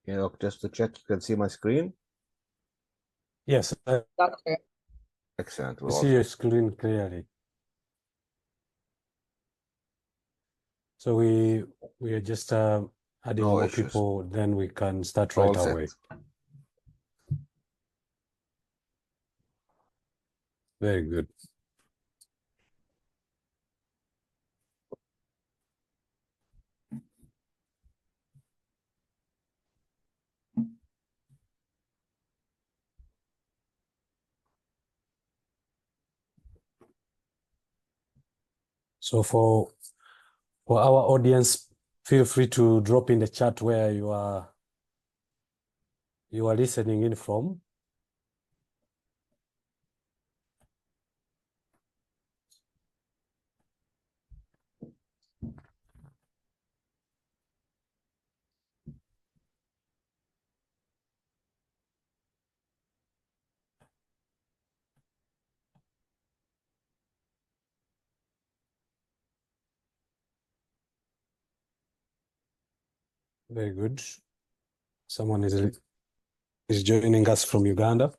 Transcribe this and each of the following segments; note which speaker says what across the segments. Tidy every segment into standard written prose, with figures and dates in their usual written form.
Speaker 1: You know, just to check, you can see my screen.
Speaker 2: Yes, I
Speaker 1: Excellent.
Speaker 2: see your screen clearly. So we are just adding
Speaker 1: No
Speaker 2: more
Speaker 1: issues.
Speaker 2: people, then we can start
Speaker 1: All
Speaker 2: right
Speaker 1: set.
Speaker 2: away. Very good. So for our audience, feel free to drop in the chat where you are listening in from. Very good. Someone is joining us from Uganda.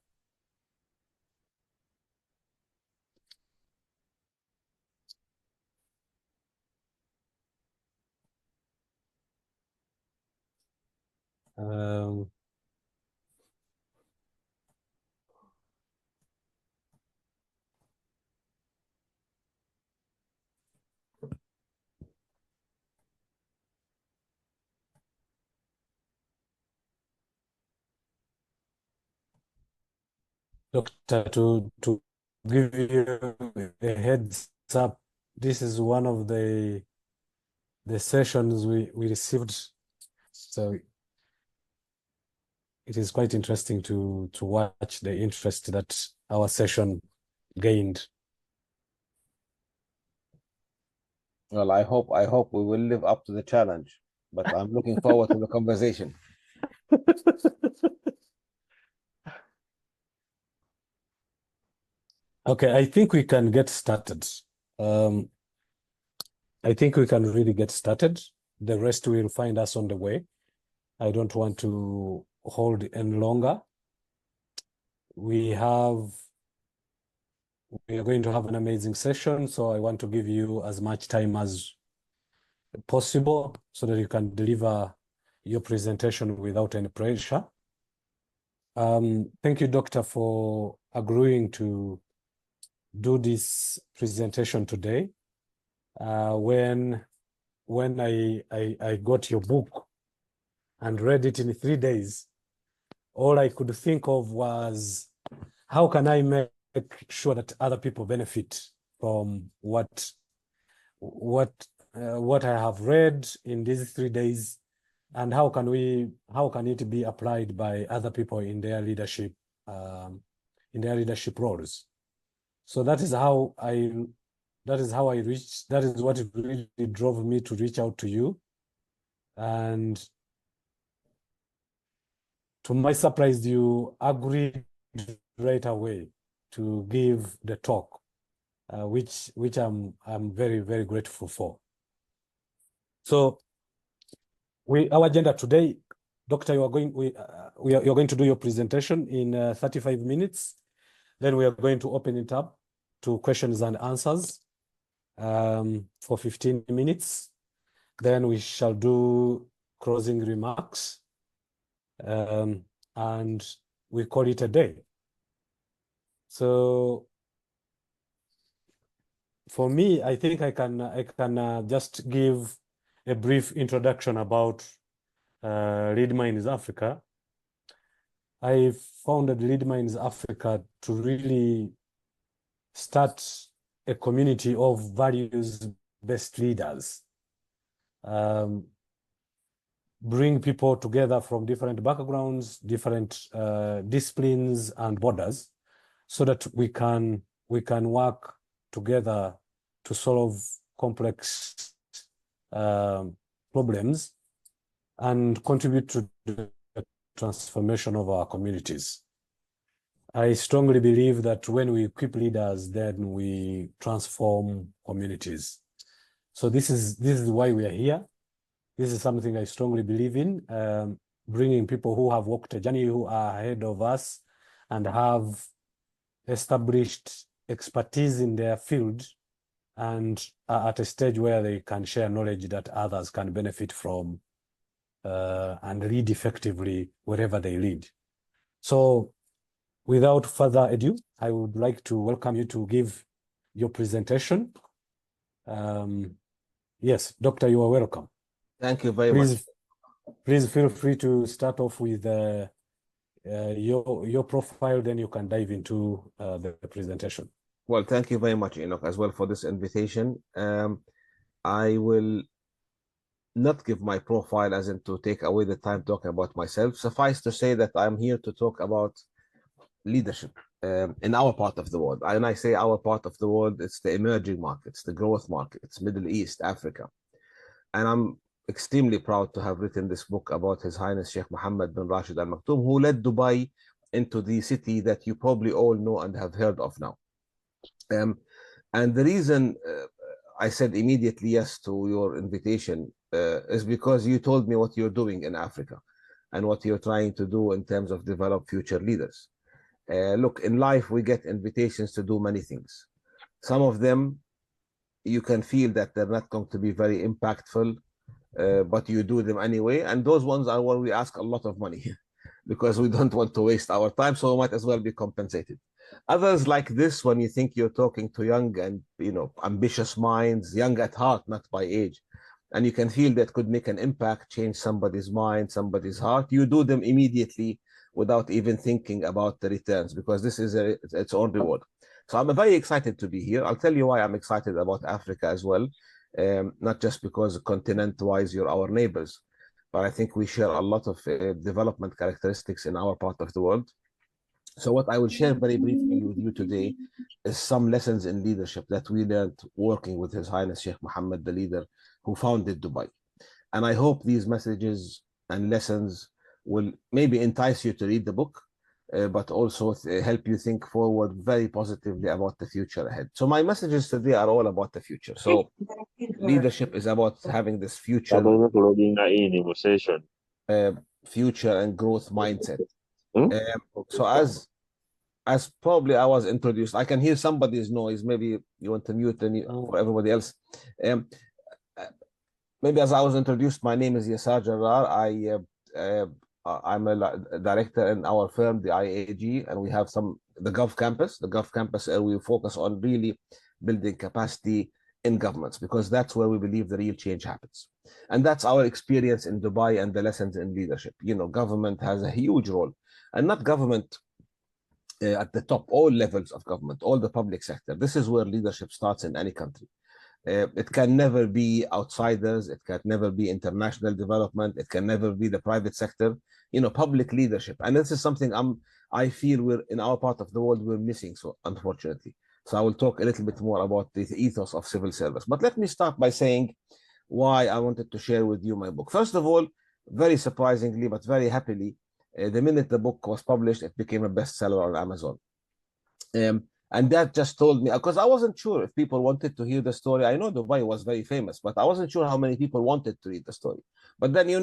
Speaker 2: Doctor, to give you a heads up, this is one of the sessions we received. So it is quite interesting to watch the interest that our session gained.
Speaker 1: Well, I hope we will live up to the challenge, but I'm looking forward to the conversation.
Speaker 2: Okay, I think we can get started. I think we can really get started. The rest will find us on the way. I don't want to hold any longer. We are going to have an amazing session, so I want to give you as much time as possible so that you can deliver your presentation without any pressure. Thank you, Doctor, for agreeing to do this presentation today. When I got your book and read it in 3 days, all I could think of was, how can I make sure that other people benefit from what I have read in these 3 days, and how can it be applied by other people in their leadership roles. So that is what really drove me to reach out to you. And to my surprise, you agreed right away to give the talk, which I'm very, very grateful for. So our agenda today, Doctor, you're going to do your presentation in 35 minutes. Then we are going to open it up to questions and answers for 15 minutes. Then we shall do closing remarks, and we call it a day. So for me, I think I can just give a brief introduction about Lead Minds Africa. I founded Lead Minds Africa to really start a community of values-based leaders. Bring people together from different backgrounds, different disciplines and borders, so that we can work together to solve complex problems and contribute to the transformation of our communities. I strongly believe that when we equip leaders, then we transform communities. So this is why we are here. This is something I strongly believe in. bringing people who have walked a journey, who are ahead of us and have established expertise in their field and are at a stage where they can share knowledge that others can benefit from and lead effectively wherever they lead. So without further ado, I would like to welcome you to give your presentation. Yes, Doctor, you are welcome.
Speaker 1: Thank you very much.
Speaker 2: Please feel free to start off with your profile, then you can dive into the presentation.
Speaker 1: Well, thank you very much, Enoch, as well for this invitation. I will not give my profile as in to take away the time talking about myself. Suffice to say that I'm here to talk about leadership in our part of the world. And I say our part of the world, it's the emerging markets, the growth markets, Middle East, Africa. And I'm extremely proud to have written this book about His Highness Sheikh Mohammed bin Rashid Al Maktoum, who led Dubai into the city that you probably all know and have heard of now. And the reason I said immediately yes to your invitation is because you told me what you're doing in Africa and what you're trying to do in terms of develop future leaders. Look, in life, we get invitations to do many things. Some of them, you can feel that they're not going to be very impactful, but you do them anyway. And those ones are where we ask a lot of money because we don't want to waste our time, so we might as well be compensated. Others like this, when you think you're talking to young and ambitious minds, young at heart, not by age, and you can feel that could make an impact, change somebody's mind, somebody's heart, you do them immediately without even thinking about the returns, because this is its own reward. So I'm very excited to be here. I'll tell you why I'm excited about Africa as well, not just because continent-wise you're our neighbors, but I think we share a lot of development characteristics in our part of the world. So what I will share very briefly with you today is some lessons in leadership that we learned working with His Highness Sheikh Mohammed, the leader who founded Dubai. And I hope these messages and lessons will maybe entice you to read the book, but also help you think forward very positively about the future ahead. So my messages today are all about the future. So leadership is about having this future and growth mindset. So as probably I was introduced, I can hear somebody's noise. Maybe you want to mute for everybody else. Maybe as I was introduced, my name is Yasar Jarrar. I'm a director in our firm, the IAG, and we have the Gulf Campus. The Gulf Campus, we focus on really building capacity in governments, because that's where we believe the real change happens. And that's our experience in Dubai and the lessons in leadership. Government has a huge role, and not government at the top, all levels of government, all the public sector. This is where leadership starts in any country. It can never be outsiders. It can never be international development. It can never be the private sector, public leadership. And this is something I feel we're in our part of the world, we're missing, so unfortunately. So I will talk a little bit more about the ethos of civil service. But let me start by saying why I wanted to share with you my book. First of all, very surprisingly, but very happily, the minute the book was published, it became a bestseller on Amazon. And that just told me, because I wasn't sure if people wanted to hear the story. I know Dubai was very famous, but I wasn't sure how many people wanted to read the story. But then, you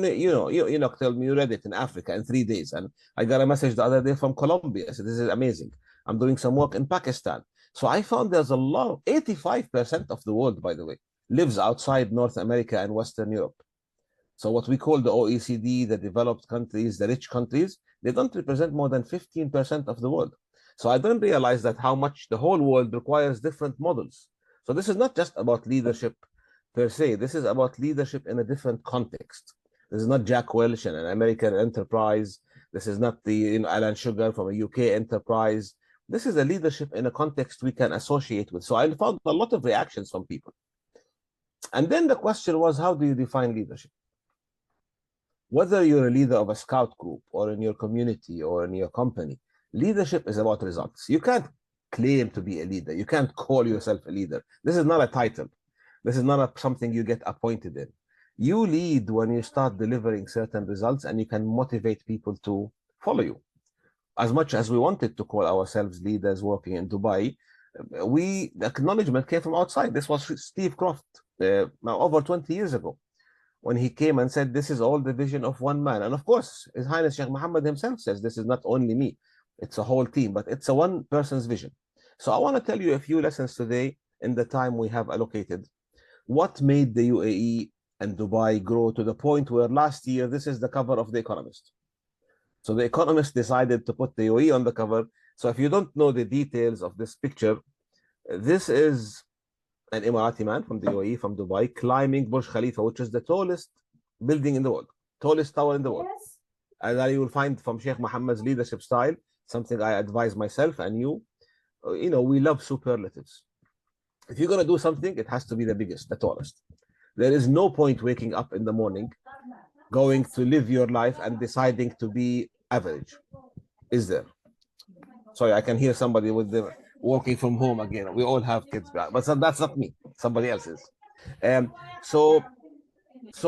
Speaker 1: told me you read it in Africa in 3 days. And I got a message the other day from Colombia. I said, this is amazing. I'm doing some work in Pakistan. So I found there's a lot of 85% of the world, by the way, lives outside North America and Western Europe. So what we call the OECD, the developed countries, the rich countries, they don't represent more than 15% of the world. So I didn't realize that how much the whole world requires different models. So this is not just about leadership per se. This is about leadership in a different context. This is not Jack Welch and an American enterprise. This is not the Alan Sugar from a UK enterprise. This is a leadership in a context we can associate with. So I found a lot of reactions from people. And then the question was, how do you define leadership? Whether you're a leader of a scout group or in your community or in your company, leadership is about results. You can't claim to be a leader. You can't call yourself a leader. This is not a title. This is not something you get appointed in. You lead when you start delivering certain results and you can motivate people to follow you. As much as we wanted to call ourselves leaders working in Dubai, the acknowledgement came from outside. This was Steve Croft over 20 years ago. when he came and said, this is all the vision of one man. And of course, His Highness Sheikh Mohammed himself says, this is not only me, it's a whole team, but it's a one person's vision. So I want to tell you a few lessons today in the time we have allocated. What made the UAE and Dubai grow to the point where last year, this is the cover of The Economist. So The Economist decided to put the UAE on the cover. So if you don't know the details of this picture, this is an Emirati man from the UAE, from Dubai, climbing Burj Khalifa, which is the tallest building in the world, tallest tower in the world. Yes. And that you will find from Sheikh Mohammed's leadership style, something I advise myself and you. You know, we love superlatives. If you're going to do something, it has to be the biggest, the tallest. There is no point waking up in the morning, going to live your life and deciding to be average. Is there? Sorry, I can hear somebody with the working from home again. We all have kids, but that's not me. Somebody else is. So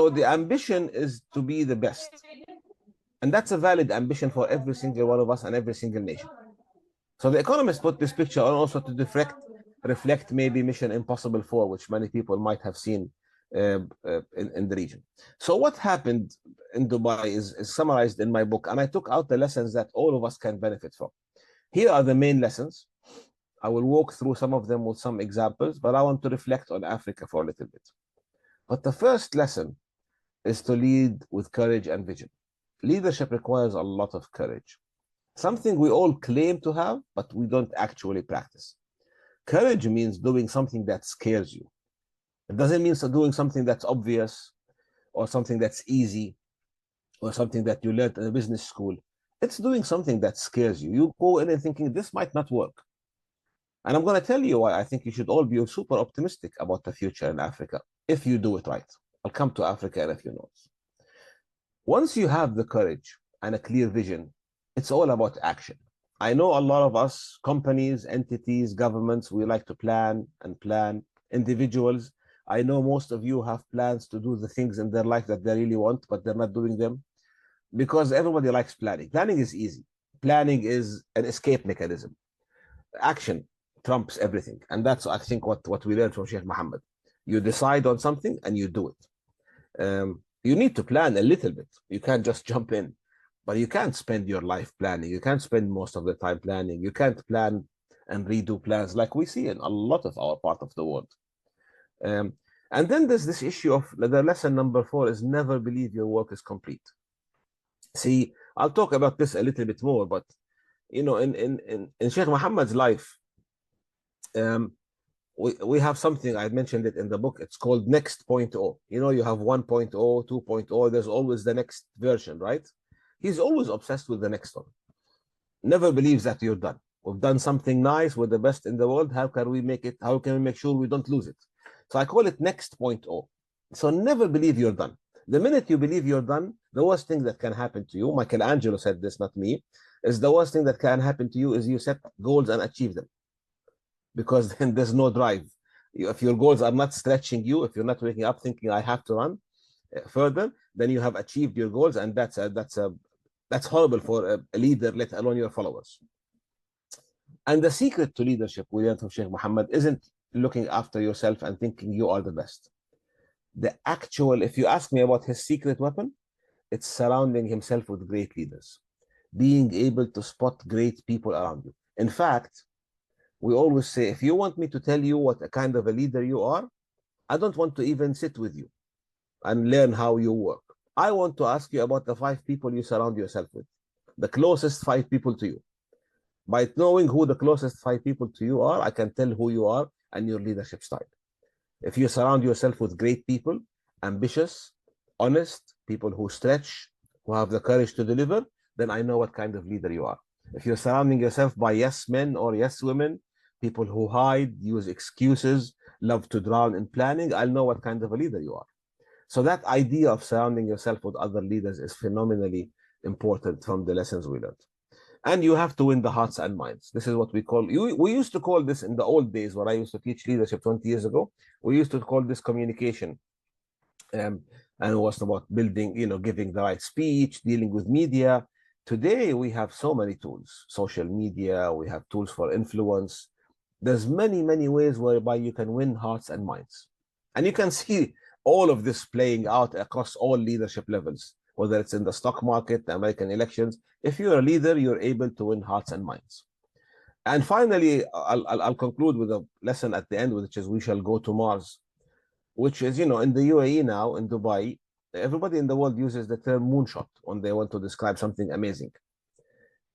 Speaker 1: the ambition is to be the best. And that's a valid ambition for every single one of us and every single nation. So The Economist put this picture on also to reflect maybe Mission Impossible 4, which many people might have seen in the region. So what happened in Dubai is summarized in my book, and I took out the lessons that all of us can benefit from. Here are the main lessons. I will walk through some of them with some examples, but I want to reflect on Africa for a little bit. But the first lesson is to lead with courage and vision. Leadership requires a lot of courage, something we all claim to have, but we don't actually practice. Courage means doing something that scares you. It doesn't mean doing something that's obvious or something that's easy or something that you learned in a business school. It's doing something that scares you. You go in and thinking, this might not work. And I'm going to tell you why I think you should all be super optimistic about the future in Africa if you do it right. I'll come to Africa in a few notes. Once you have the courage and a clear vision, it's all about action. I know a lot of us, companies, entities, governments, we like to plan and plan. Individuals, I know most of you have plans to do the things in their life that they really want, but they're not doing them because everybody likes planning. Planning is easy. Planning is an escape mechanism. Action trumps everything. And that's, I think, what we learned from Sheikh Mohammed. You decide on something and you do it. You need to plan a little bit. You can't just jump in, but you can't spend your life planning. You can't spend most of the time planning. You can't plan and redo plans like we see in a lot of our part of the world. And then there's this issue of the lesson number 4 is never believe your work is complete. See, I'll talk about this a little bit more, but you know, in Sheikh Mohammed's life, we have something, I mentioned it in the book, it's called next 0.0. You know, you have 1.0, 2.0, there's always the next version, right? He's always obsessed with the next one. Never believes that you're done. We've done something nice, we're the best in the world. How can we make it? How can we make sure we don't lose it? So I call it next 0.0. So never believe you're done. The minute you believe you're done, the worst thing that can happen to you, Michelangelo said this, not me, is the worst thing that can happen to you is you set goals and achieve them. Because then there's no drive. If your goals are not stretching you, if you're not waking up thinking I have to run further, then you have achieved your goals, and that's horrible for a leader, let alone your followers. And the secret to leadership we learned from Sheikh Mohammed isn't looking after yourself and thinking you are the best. The actual, if you ask me about his secret weapon, it's surrounding himself with great leaders, being able to spot great people around you. In fact, we always say, if you want me to tell you what a kind of a leader you are, I don't want to even sit with you and learn how you work. I want to ask you about the 5 people you surround yourself with, the closest 5 people to you. By knowing who the closest 5 people to you are, I can tell who you are and your leadership style. If you surround yourself with great people, ambitious, honest, people who stretch, who have the courage to deliver, then I know what kind of leader you are. If you're surrounding yourself by yes men or yes women, people who hide, use excuses, love to drown in planning, I'll know what kind of a leader you are. So that idea of surrounding yourself with other leaders is phenomenally important from the lessons we learned. And you have to win the hearts and minds. This is what we call, we used to call this in the old days when I used to teach leadership 20 years ago, we used to call this communication. And it was about building, you know, giving the right speech, dealing with media. Today, we have so many tools, social media, we have tools for influence. There's many, many ways whereby you can win hearts and minds. And you can see all of this playing out across all leadership levels, whether it's in the stock market, the American elections. If you're a leader, you're able to win hearts and minds. And finally, I'll conclude with a lesson at the end, which is we shall go to Mars, which is, in the UAE now, in Dubai, everybody in the world uses the term moonshot when they want to describe something amazing.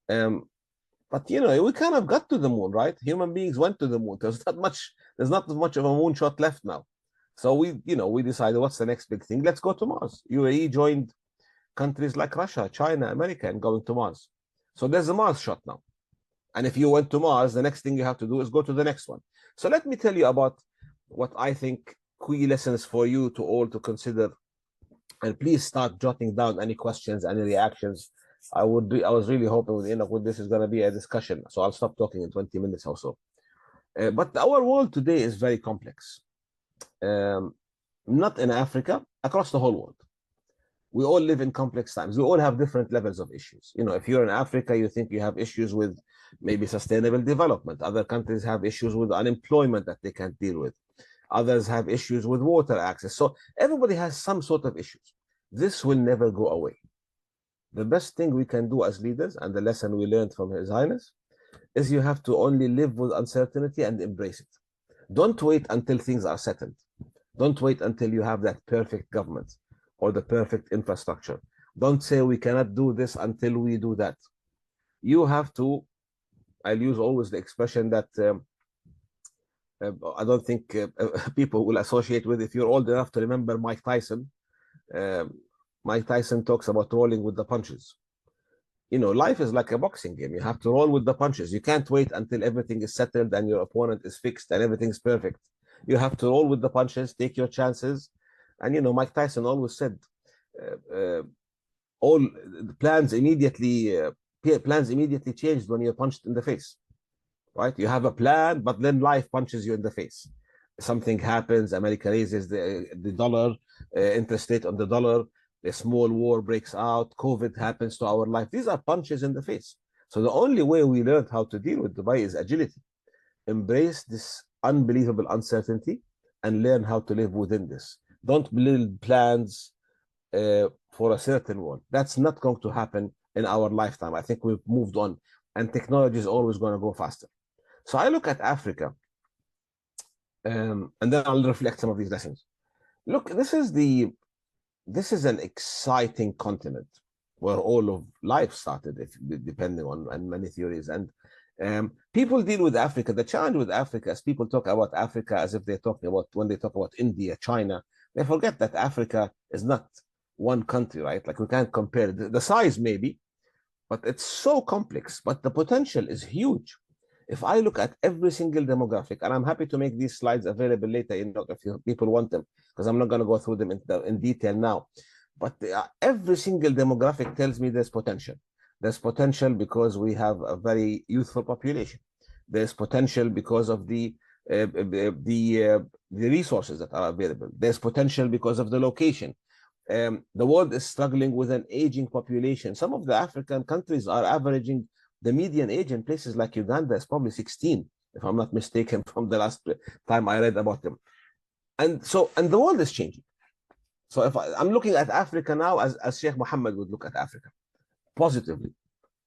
Speaker 1: But we kind of got to the moon, right? Human beings went to the moon. There's not much of a moonshot left now. So we decided, what's the next big thing? Let's go to Mars. UAE joined countries like Russia, China, America, and going to Mars. So there's a Mars shot now. And if you went to Mars, the next thing you have to do is go to the next one. So let me tell you about what I think key lessons for you to all to consider. And please start jotting down any questions, any reactions. I was really hoping with this is going to be a discussion. So I'll stop talking in 20 minutes or so. But our world today is very complex. Not in Africa, across the whole world. We all live in complex times. We all have different levels of issues. If you're in Africa, you think you have issues with maybe sustainable development. Other countries have issues with unemployment that they can't deal with. Others have issues with water access. So everybody has some sort of issues. This will never go away. The best thing we can do as leaders, and the lesson we learned from His Highness, is you have to only live with uncertainty and embrace it. Don't wait until things are settled. Don't wait until you have that perfect government or the perfect infrastructure. Don't say we cannot do this until we do that. You have to, I'll use always the expression that I don't think people will associate with. If you're old enough to remember Mike Tyson, Mike Tyson talks about rolling with the punches. Life is like a boxing game. You have to roll with the punches. You can't wait until everything is settled and your opponent is fixed and everything's perfect. You have to roll with the punches, take your chances. And, Mike Tyson always said, all plans immediately changed when you're punched in the face, right? You have a plan, but then life punches you in the face. Something happens, America raises the dollar, interest rate on the dollar, a small war breaks out, COVID happens to our life. These are punches in the face. So the only way we learned how to deal with Dubai is agility. Embrace this unbelievable uncertainty and learn how to live within this. Don't build plans for a certain world. That's not going to happen in our lifetime. I think we've moved on, and technology is always going to go faster. So I look at Africa, and then I'll reflect some of these lessons. Look, this is an exciting continent where all of life started, depending on many theories. And people deal with Africa. The challenge with Africa is people talk about Africa as if they're talking about, when they talk about India, China, they forget that Africa is not one country, right? Like we can't compare it. The size maybe, but it's so complex, but the potential is huge. If I look at every single demographic, and I'm happy to make these slides available later, if people want them, because I'm not going to go through them in detail now. But every single demographic tells me there's potential. There's potential because we have a very youthful population. There's potential because of the resources that are available. There's potential because of the location. The world is struggling with an aging population. Some of the African countries are averaging the median age in places like Uganda is probably 16, if I'm not mistaken, from the last time I read about them. And the world is changing. So if I'm looking at Africa now as Sheikh Mohammed would look at Africa, positively.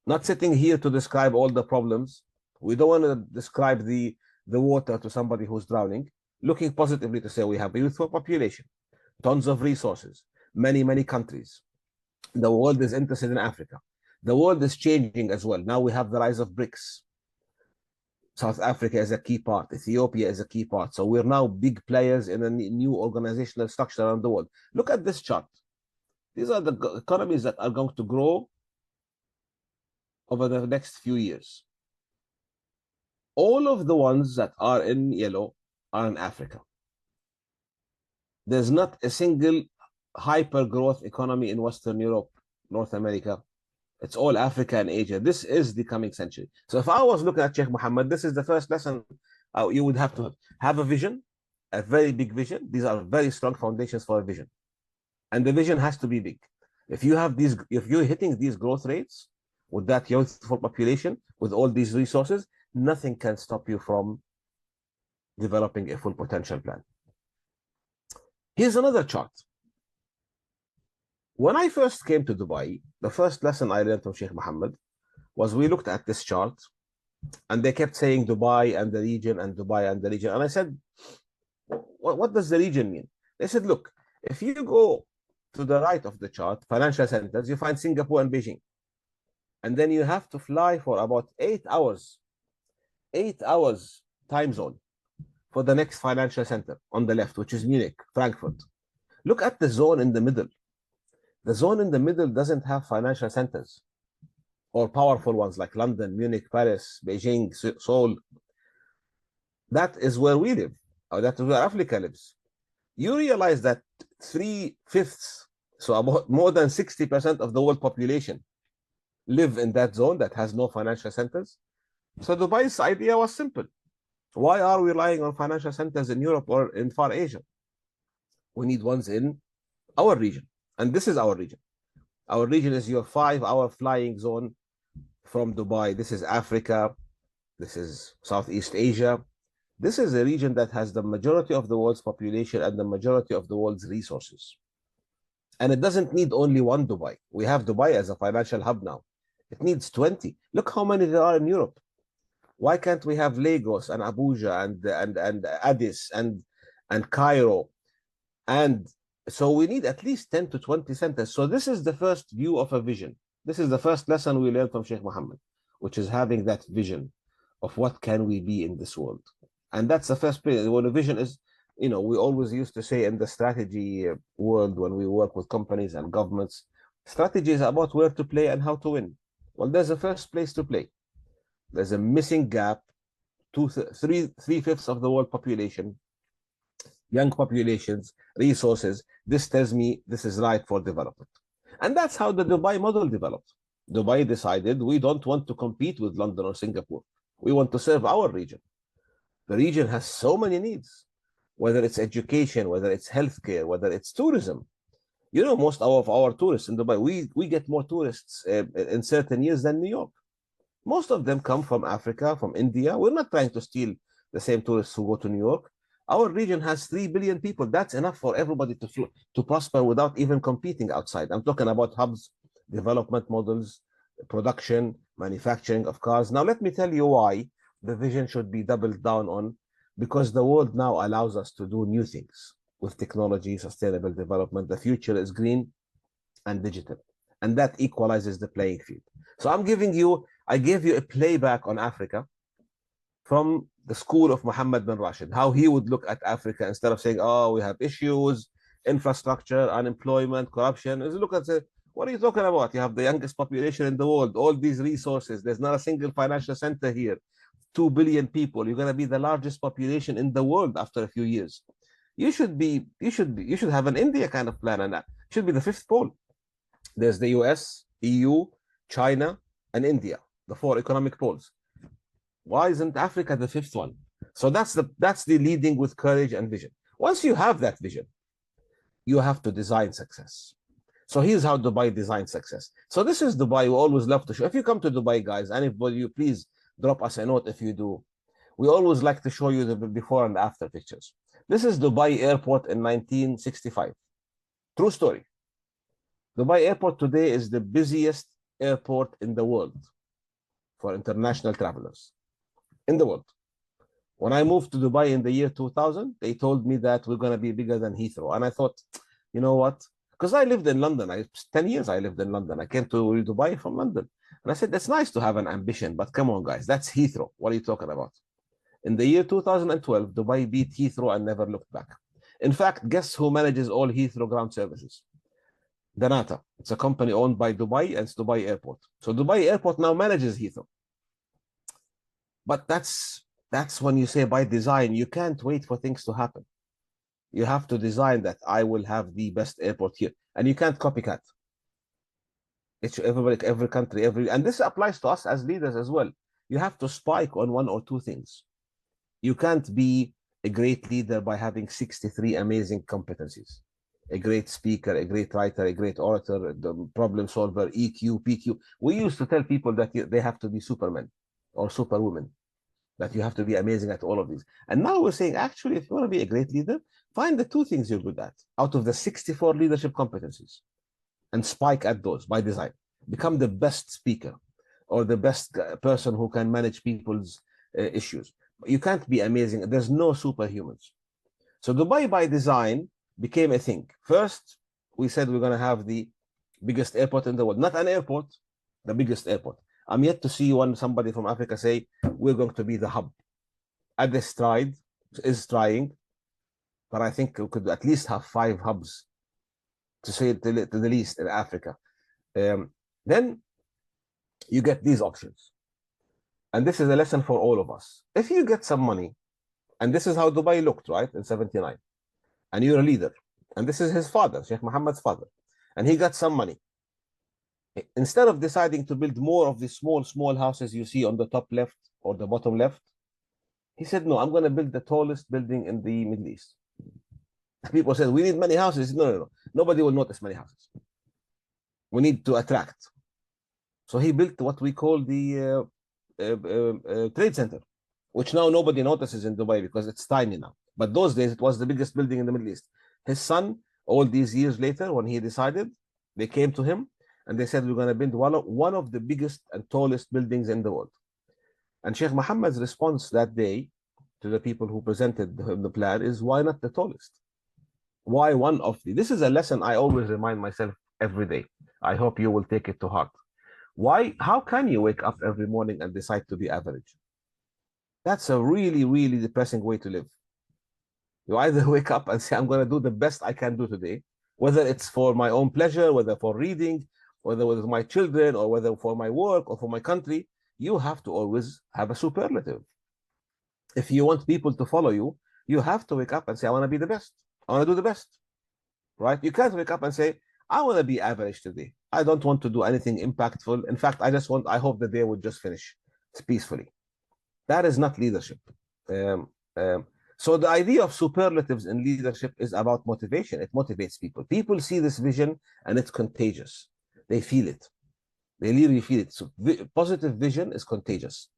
Speaker 1: Not sitting here to describe all the problems. We don't want to describe the water to somebody who's drowning. Looking positively to say we have a youthful population, tons of resources, many countries. The world is interested in Africa. The world is changing as well. Now we have the rise of BRICS. South Africa is a key part. Ethiopia is a key part. So we're now big players in a new organizational structure around the world. Look at this chart. These are the economies that are going to grow over the next few years. All of the ones that are in yellow are in Africa. There's not a single hyper growth economy in Western Europe, North America. It's all Africa and Asia. This is the coming century. So if I was looking at Sheikh Mohammed, this is the first lesson. You would have to have a vision, a very big vision. These are very strong foundations for a vision. And the vision has to be big. If you're hitting these growth rates with that youthful population, with all these resources, nothing can stop you from developing a full potential plan. Here's another chart. When I first came to Dubai, the first lesson I learned from Sheikh Mohammed was we looked at this chart and they kept saying Dubai and the region and Dubai and the region. And I said, what does the region mean? They said, look, if you go to the right of the chart, financial centers, you find Singapore and Beijing. And then you have to fly for about 8 hours time zone for the next financial center on the left, which is Munich, Frankfurt. Look at the zone in the middle. The zone in the middle doesn't have financial centers or powerful ones like London, Munich, Paris, Beijing, Seoul. That is where we live, or that is where Africa lives. You realize that 3/5, so about more than 60% of the world population live in that zone that has no financial centers. So Dubai's idea was simple. Why are we relying on financial centers in Europe or in Far Asia? We need ones in our region. And this is our region. Our region is your 5-hour flying zone from Dubai. This is Africa. This is Southeast Asia. This is a region that has the majority of the world's population and the majority of the world's resources. And it doesn't need only one Dubai. We have Dubai as a financial hub now. It needs 20. Look how many there are in Europe. Why can't we have Lagos and Abuja and Addis and Cairo? And so we need at least 10 to 20 centers. So this is the first view of a vision. This is the first lesson we learned from Sheikh Mohammed, which is having that vision of what can we be in this world. And that's the first place. When a vision is, we always used to say in the strategy world, when we work with companies and governments, strategy is about where to play and how to win. Well, there's a first place to play. There's a missing gap, 3/5 of the world population, young populations, resources. This tells me this is right for development. And that's how the Dubai model developed. Dubai decided we don't want to compete with London or Singapore. We want to serve our region. The region has so many needs, whether it's education, whether it's healthcare, whether it's tourism. Most of our tourists in Dubai, we get more tourists in certain years than New York. Most of them come from Africa, from India. We're not trying to steal the same tourists who go to New York. Our region has 3 billion people. That's enough for everybody to prosper without even competing outside. I'm talking about hubs, development models, production, manufacturing of cars. Now, let me tell you why the vision should be doubled down on, because the world now allows us to do new things with technology, sustainable development. The future is green and digital, and that equalizes the playing field. So I gave you a playback on Africa from the school of Mohammed bin Rashid, how he would look at Africa instead of saying, oh, we have issues, infrastructure, unemployment, corruption. Look at it. What are you talking about? You have the youngest population in the world, all these resources. There's not a single financial center here. 2 billion people. You're going to be the largest population in the world after a few years. You should have an India kind of plan, and that should be the fifth pole. There's the US, EU, China, and India, the 4 economic poles. Why isn't Africa the fifth one? So that's the leading with courage and vision. Once you have that vision, you have to design success. So here's how Dubai designs success. So this is Dubai. We always love to show. If you come to Dubai, guys, anybody, you please drop us a note if you do. We always like to show you the before and after pictures. This is Dubai Airport in 1965. True story. Dubai Airport today is the busiest airport in the world for international travelers in the world. When I moved to Dubai in the year 2000, they told me that we're going to be bigger than Heathrow. And I thought, you know what? Because I lived in London. 10 years I lived in London. I came to Dubai from London. And I said, it's nice to have an ambition, but come on, guys, that's Heathrow. What are you talking about? In the year 2012, Dubai beat Heathrow and never looked back. In fact, guess who manages all Heathrow ground services? Danata. It's a company owned by Dubai, and it's Dubai Airport. So Dubai Airport now manages Heathrow. But that's when you say by design, you can't wait for things to happen. You have to design that I will have the best airport here. And you can't copycat. It's every country, and this applies to us as leaders as well. You have to spike on 1 or 2 things. You can't be a great leader by having 63 amazing competencies. A great speaker, a great writer, a great orator, the problem solver, EQ, PQ. We used to tell people that they have to be supermen or superwomen. that you have to be amazing at all of these. And now we're saying, actually, if you want to be a great leader, find the 2 things you're good at out of the 64 leadership competencies and spike at those by design. Become the best speaker or the best person who can manage people's issues. You can't be amazing. There's no superhumans. So Dubai by design became a thing. First, we said we're going to have the biggest airport in the world. Not an airport, the biggest airport. I'm yet to see somebody from Africa say, we're going to be the hub. Addis is trying, but I think we could at least have 5 hubs, to say it to the least, in Africa. Then you get these options. And this is a lesson for all of us. If you get some money, and this is how Dubai looked, right, in 79, and you're a leader, and this is his father, Sheikh Mohammed's father, and he got some money. Instead of deciding to build more of the small houses you see on the top left or the bottom left, he said, no, I'm going to build the tallest building in the Middle East. People said, we need many houses. No. Nobody will notice many houses. We need to attract. So he built what we call the Trade Center, which now nobody notices in Dubai because it's tiny now. But those days, it was the biggest building in the Middle East. His son, all these years later, when he decided, they came to him and they said, we're going to build one of the biggest and tallest buildings in the world. And Sheikh Mohammed's response that day to the people who presented the plan is, why not the tallest? Why one of the? This is a lesson I always remind myself every day. I hope you will take it to heart. Why? How can you wake up every morning and decide to be average? That's a really, really depressing way to live. You either wake up and say, I'm going to do the best I can do today, whether it's for my own pleasure, whether for reading, whether with my children, or whether for my work or for my country. You have to always have a superlative. If you want people to follow you, you have to wake up and say, I want to be the best. I want to do the best, right? You can't wake up and say, I want to be average today. I don't want to do anything impactful. In fact, I hope the day would just finish peacefully. That is not leadership. So the idea of superlatives in leadership is about motivation. It motivates people. People see this vision and it's contagious. They feel it. They literally feel it. So positive vision is contagious.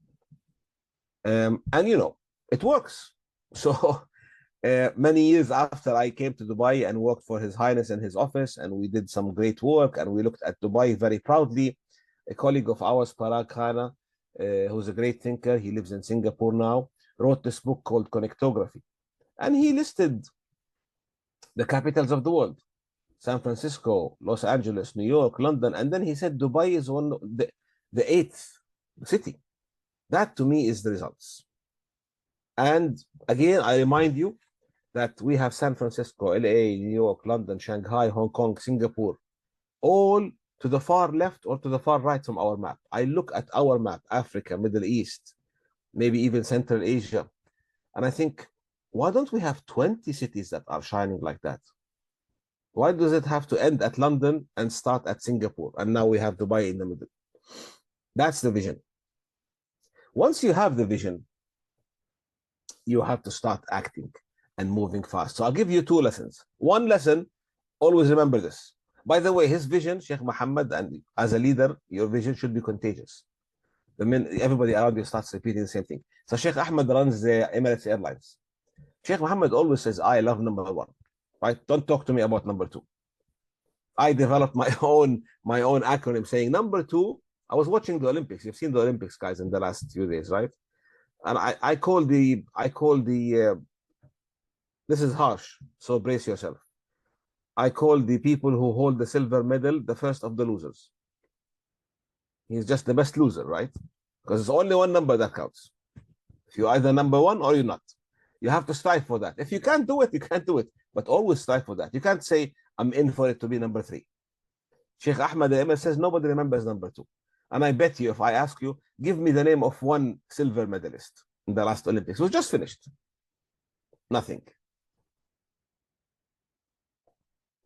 Speaker 1: And it works. So many years after I came to Dubai and worked for His Highness in his office, and we did some great work, and we looked at Dubai very proudly, a colleague of ours, Parag Khanna, who's a great thinker, he lives in Singapore now, wrote this book called Connectography. And he listed the capitals of the world: San Francisco, Los Angeles, New York, London. And then he said Dubai is the 8th city. That to me is the results. And again, I remind you that we have San Francisco, LA, New York, London, Shanghai, Hong Kong, Singapore, all to the far left or to the far right from our map. I look at our map, Africa, Middle East, maybe even Central Asia, and I think, why don't we have 20 cities that are shining like that? Why does it have to end at London and start at Singapore? And now we have Dubai in the middle. That's the vision. Once you have the vision, you have to start acting and moving fast. So I'll give you 2 lessons. One lesson, always remember this. By the way, his vision, Sheikh Mohammed, and as a leader, your vision should be contagious. The minute everybody around you starts repeating the same thing. So Sheikh Ahmed runs the Emirates Airlines. Sheikh Mohammed always says, I love number 1. Right? Don't talk to me about number 2. I developed my own acronym saying number 2. I was watching the Olympics. You've seen the Olympics, guys, in the last few days, right? And I call the this is harsh, so brace yourself. I call the people who hold the silver medal the first of the losers. He's just the best loser, right? Because it's only one number that counts. If you're either number 1 or you're not. You have to strive for that. If you can't do it, you can't do it. But always strive for that. You can't say, I'm in for it to be number 3. Sheikh Ahmed Emir says nobody remembers number 2. And I bet you, if I ask you, give me the name of one silver medalist in the last Olympics. It was just finished. Nothing.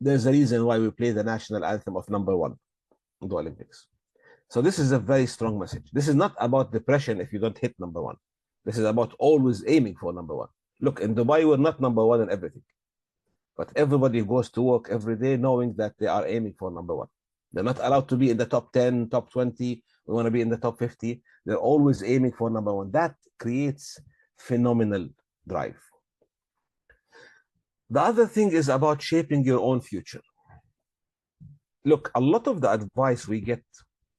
Speaker 1: There's a reason why we play the national anthem of number 1 in the Olympics. So this is a very strong message. This is not about depression if you don't hit number 1. This is about always aiming for number 1. Look, in Dubai, we're not number 1 in everything. But everybody goes to work every day knowing that they are aiming for number 1. They're not allowed to be in the top 10, top 20. We want to be in the top 50. They're always aiming for number one. That creates phenomenal drive. The other thing is about shaping your own future. Look, a lot of the advice we get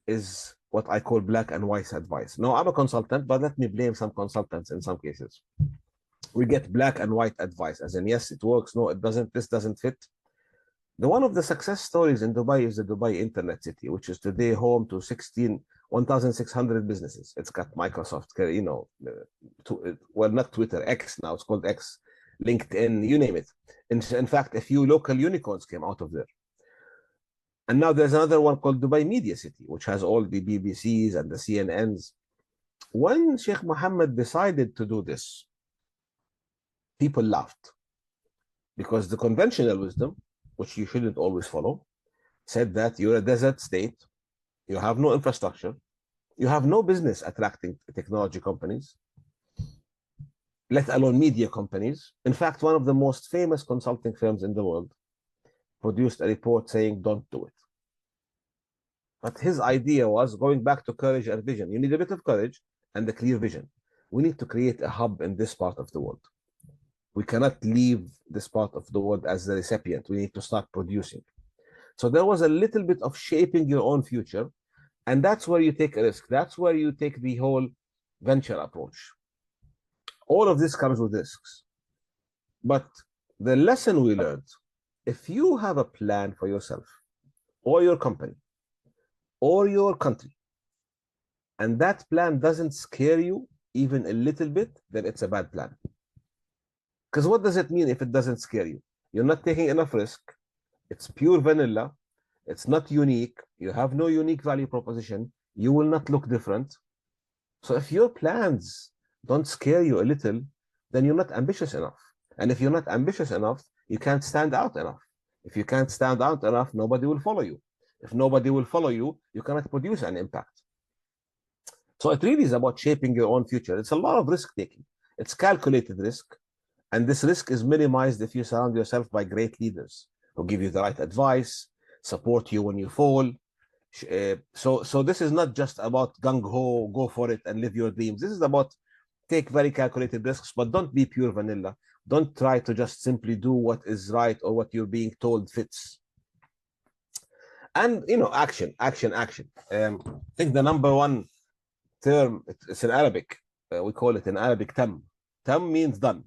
Speaker 1: is what I call black and white advice. No, I'm a consultant, but let me blame some consultants in some cases. We get black and white advice, as in, yes, it works, no, it doesn't, this doesn't fit. One of the success stories in Dubai is the Dubai Internet City, which is today home to 1,600 businesses. It's got Microsoft, you know, well, not Twitter, X now, it's called X, LinkedIn, you name it. In fact, a few local unicorns came out of there. And now there's another one called Dubai Media City, which has all the BBCs and the CNNs. When Sheikh Mohammed decided to do this, people laughed, because the conventional wisdom, which you shouldn't always follow, said that you're a desert state, you have no infrastructure, you have no business attracting technology companies, let alone media companies. In fact, one of the most famous consulting firms in the world produced a report saying, don't do it. But his idea was going back to courage and vision. You need a bit of courage and a clear vision. We need to create a hub in this part of the world. We cannot leave this part of the world as the recipient. We need to start producing. So there was a little bit of shaping your own future. And that's where you take a risk. That's where you take the whole venture approach. All of this comes with risks. But the lesson we learned, if you have a plan for yourself or your company or your country, and that plan doesn't scare you even a little bit, then it's a bad plan. Because what does it mean if it doesn't scare you? You're not taking enough risk. It's pure vanilla. It's not unique. You have no unique value proposition. You will not look different. So if your plans don't scare you a little, then you're not ambitious enough. And if you're not ambitious enough, you can't stand out enough. If you can't stand out enough, nobody will follow you. If nobody will follow you, you cannot produce an impact. So it really is about shaping your own future. It's a lot of risk taking. It's calculated risk. And this risk is minimized if you surround yourself by great leaders who give you the right advice, support you when you fall. So this is not just about gung-ho, go for it and live your dreams. This is about take very calculated risks, but don't be pure vanilla. Don't try to just simply do what is right or what you're being told fits. And, you know, action. I think the number one term, it's in Arabic. We call it in Arabic, tam. Tam means done.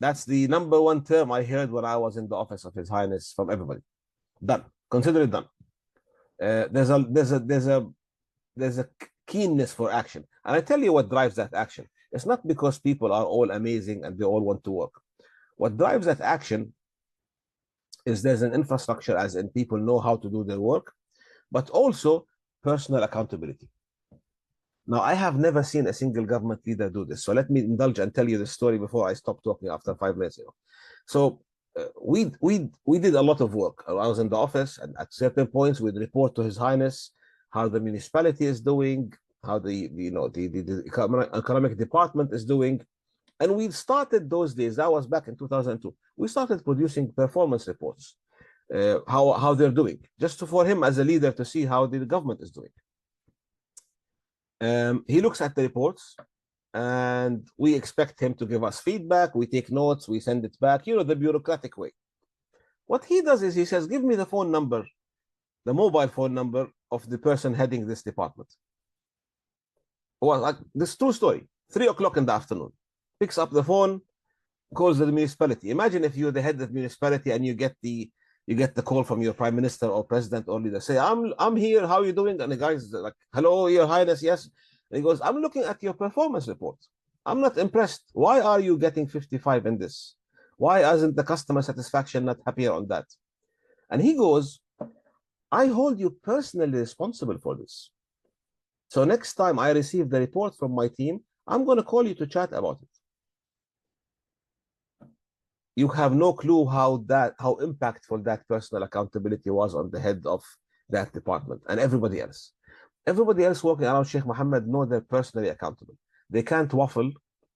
Speaker 1: That's the number one term I heard when I was in the office of His Highness from everybody. Done. Consider it done. There's a keenness for action. And I tell you what drives that action. It's not because people are all amazing and they all want to work. What drives that action is there's an infrastructure, as in people know how to do their work, but also personal accountability. Now, I have never seen a single government leader do this. So let me indulge and tell you the story before I stop talking after 5 minutes. So we did a lot of work. I was in the office, and at certain points we'd report to His Highness how the municipality is doing, how the economic department is doing. And we started those days, that was back in 2002, we started producing performance reports, how they're doing, just for him as a leader to see how the government is doing. He looks at the reports and we expect him to give us feedback. We take notes, we send it back, you know, the bureaucratic way. What he does is he says, give me the phone number, the mobile phone number of the person heading this department. Well, like this true story, 3 o'clock in the afternoon, picks up the phone, calls the municipality. Imagine if you're the head of the municipality and you get the call from your prime minister or president or leader. Say, I'm here, how are you doing? And the guy's like, hello, Your Highness, yes. And he goes, I'm looking at your performance report. I'm not impressed. Why are you getting 55 in this? Why isn't the customer satisfaction not happier on that? And he goes, I hold you personally responsible for this. So next time I receive the report from my team, I'm going to call you to chat about it. You have no clue how impactful that personal accountability was on the head of that department and everybody else. Everybody else working around Sheikh Mohammed know they're personally accountable. They can't waffle.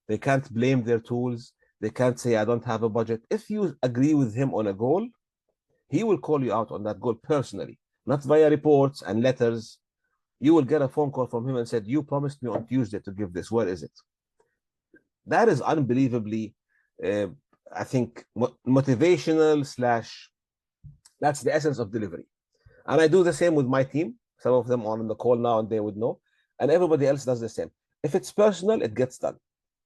Speaker 1: They can't blame their tools. They can't say, I don't have a budget. If you agree with him on a goal, he will call you out on that goal personally, not via reports and letters. You will get a phone call from him and said, you promised me on Tuesday to give this. Where is it? That is unbelievably, I think, motivational slash, that's the essence of delivery. And I do the same with my team. Some of them are on the call now and they would know. And everybody else does the same. If it's personal, it gets done.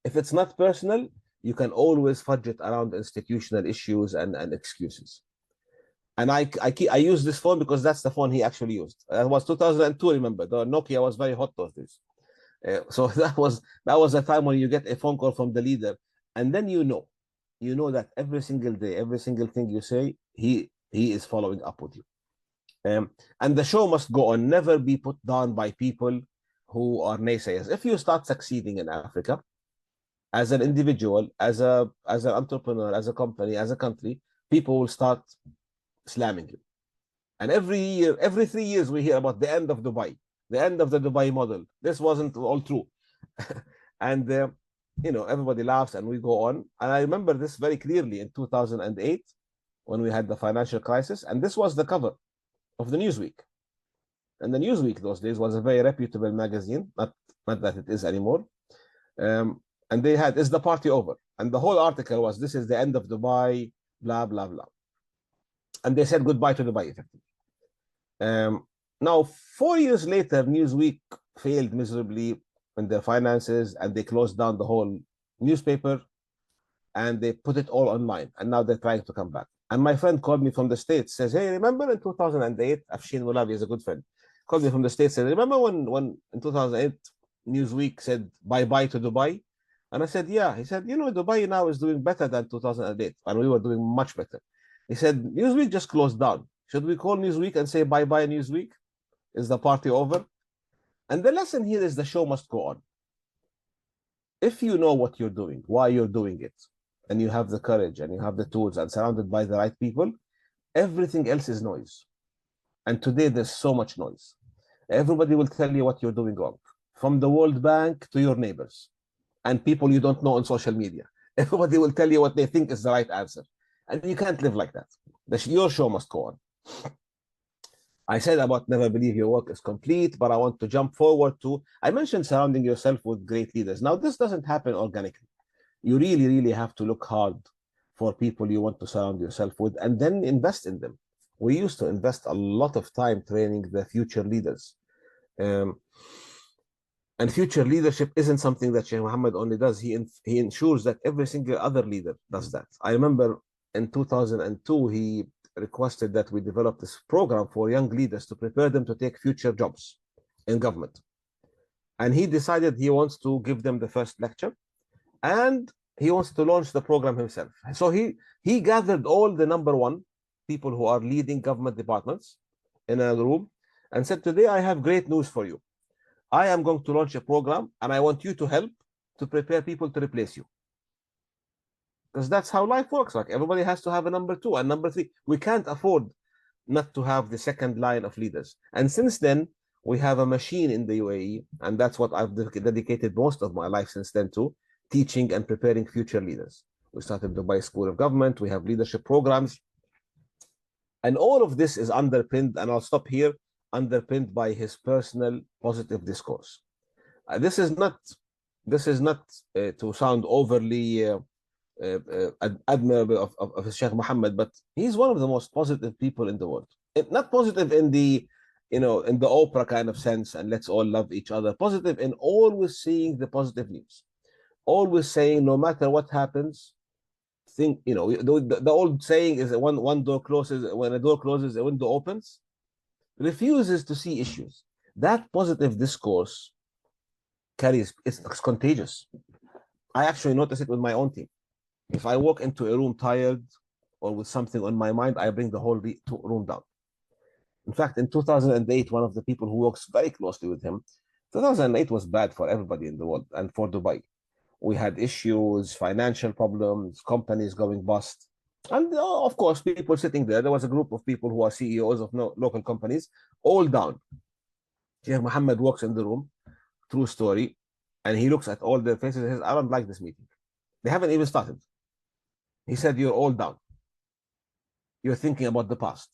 Speaker 1: If it's not personal, you can always fudge it around institutional issues and excuses. And I use this phone because that's the phone he actually used. That was 2002, remember. The Nokia was very hot those days. So that was a time when you get a phone call from the leader, and then you know that every single day, every single thing you say, he is following up with you. And the show must go on, never be put down by people who are naysayers. If you start succeeding in Africa, as an individual, as an entrepreneur, as a company, as a country, people will start slamming you. And every year, every 3 years, we hear about the end of Dubai, the end of the Dubai model. This wasn't all true. And everybody laughs and we go on. And I remember this very clearly in 2008 when we had the financial crisis, and this was the cover of the Newsweek. And the Newsweek those days was a very reputable magazine, not that it is anymore. And they had, is the party over? And the whole article was, this is the end of Dubai, blah, blah, blah. And they said goodbye to Dubai, effectively. Now, 4 years later, Newsweek failed miserably in their finances, and they closed down the whole newspaper, and they put it all online. And now they're trying to come back. And my friend called me from the States, says, hey, remember in 2008, Afshin Mulavi is a good friend, called me from the States, said, remember when in 2008, Newsweek said bye-bye to Dubai? And I said, yeah. He said, Dubai now is doing better than 2008, and we were doing much better. He said, Newsweek just closed down. Should we call Newsweek and say bye-bye, Newsweek? Is the party over? And the lesson here is the show must go on. If you know what you're doing, why you're doing it, and you have the courage and you have the tools and surrounded by the right people, everything else is noise. And today there's so much noise. Everybody will tell you what you're doing wrong, from the World Bank to your neighbors and people you don't know on social media. Everybody will tell you what they think is the right answer. And you can't live like that. Your show must go on. I said about never believe your work is complete, but I want to jump forward to, I mentioned surrounding yourself with great leaders. Now, this doesn't happen organically. You really, really have to look hard for people you want to surround yourself with and then invest in them. We used to invest a lot of time training the future leaders. And future leadership isn't something that Sheikh Mohammed only does. He ensures that every single other leader does that. I remember in 2002, he requested that we develop this program for young leaders to prepare them to take future jobs in government. And he decided he wants to give them the first lecture, and he wants to launch the program himself. So he gathered all the number one people who are leading government departments in a room and said, today I have great news for you. I am going to launch a program, and I want you to help to prepare people to replace you. Because that's how life works. Like, everybody has to have a number two and number three. We can't afford not to have the second line of leaders. And since then, we have a machine in the UAE, and that's what I've dedicated most of my life since then to, teaching and preparing future leaders. We started Dubai School of Government. We have leadership programs. And all of this is underpinned, and I'll stop here, underpinned by his personal positive discourse. This is not to sound overly admirable of Sheikh Mohammed, but he's one of the most positive people in the world. Not positive in the in the Oprah kind of sense, and let's all love each other. Positive in always seeing the positive news, always saying no matter what happens, think the old saying is that one door closes, when a door closes, a window opens. Refuses to see issues. That positive discourse it's contagious. I actually notice it with my own team. If I walk into a room tired or with something on my mind, I bring the whole room down. In fact, in 2008, one of the people who works very closely with him, 2008 was bad for everybody in the world and for Dubai. We had issues, financial problems, companies going bust. And of course, people sitting there. There was a group of people who are CEOs of local companies, all down. Sheikh Mohammed walks in the room, true story, and he looks at all their faces and says, I don't like this meeting. They haven't even started. He said, you're all down. You're thinking about the past.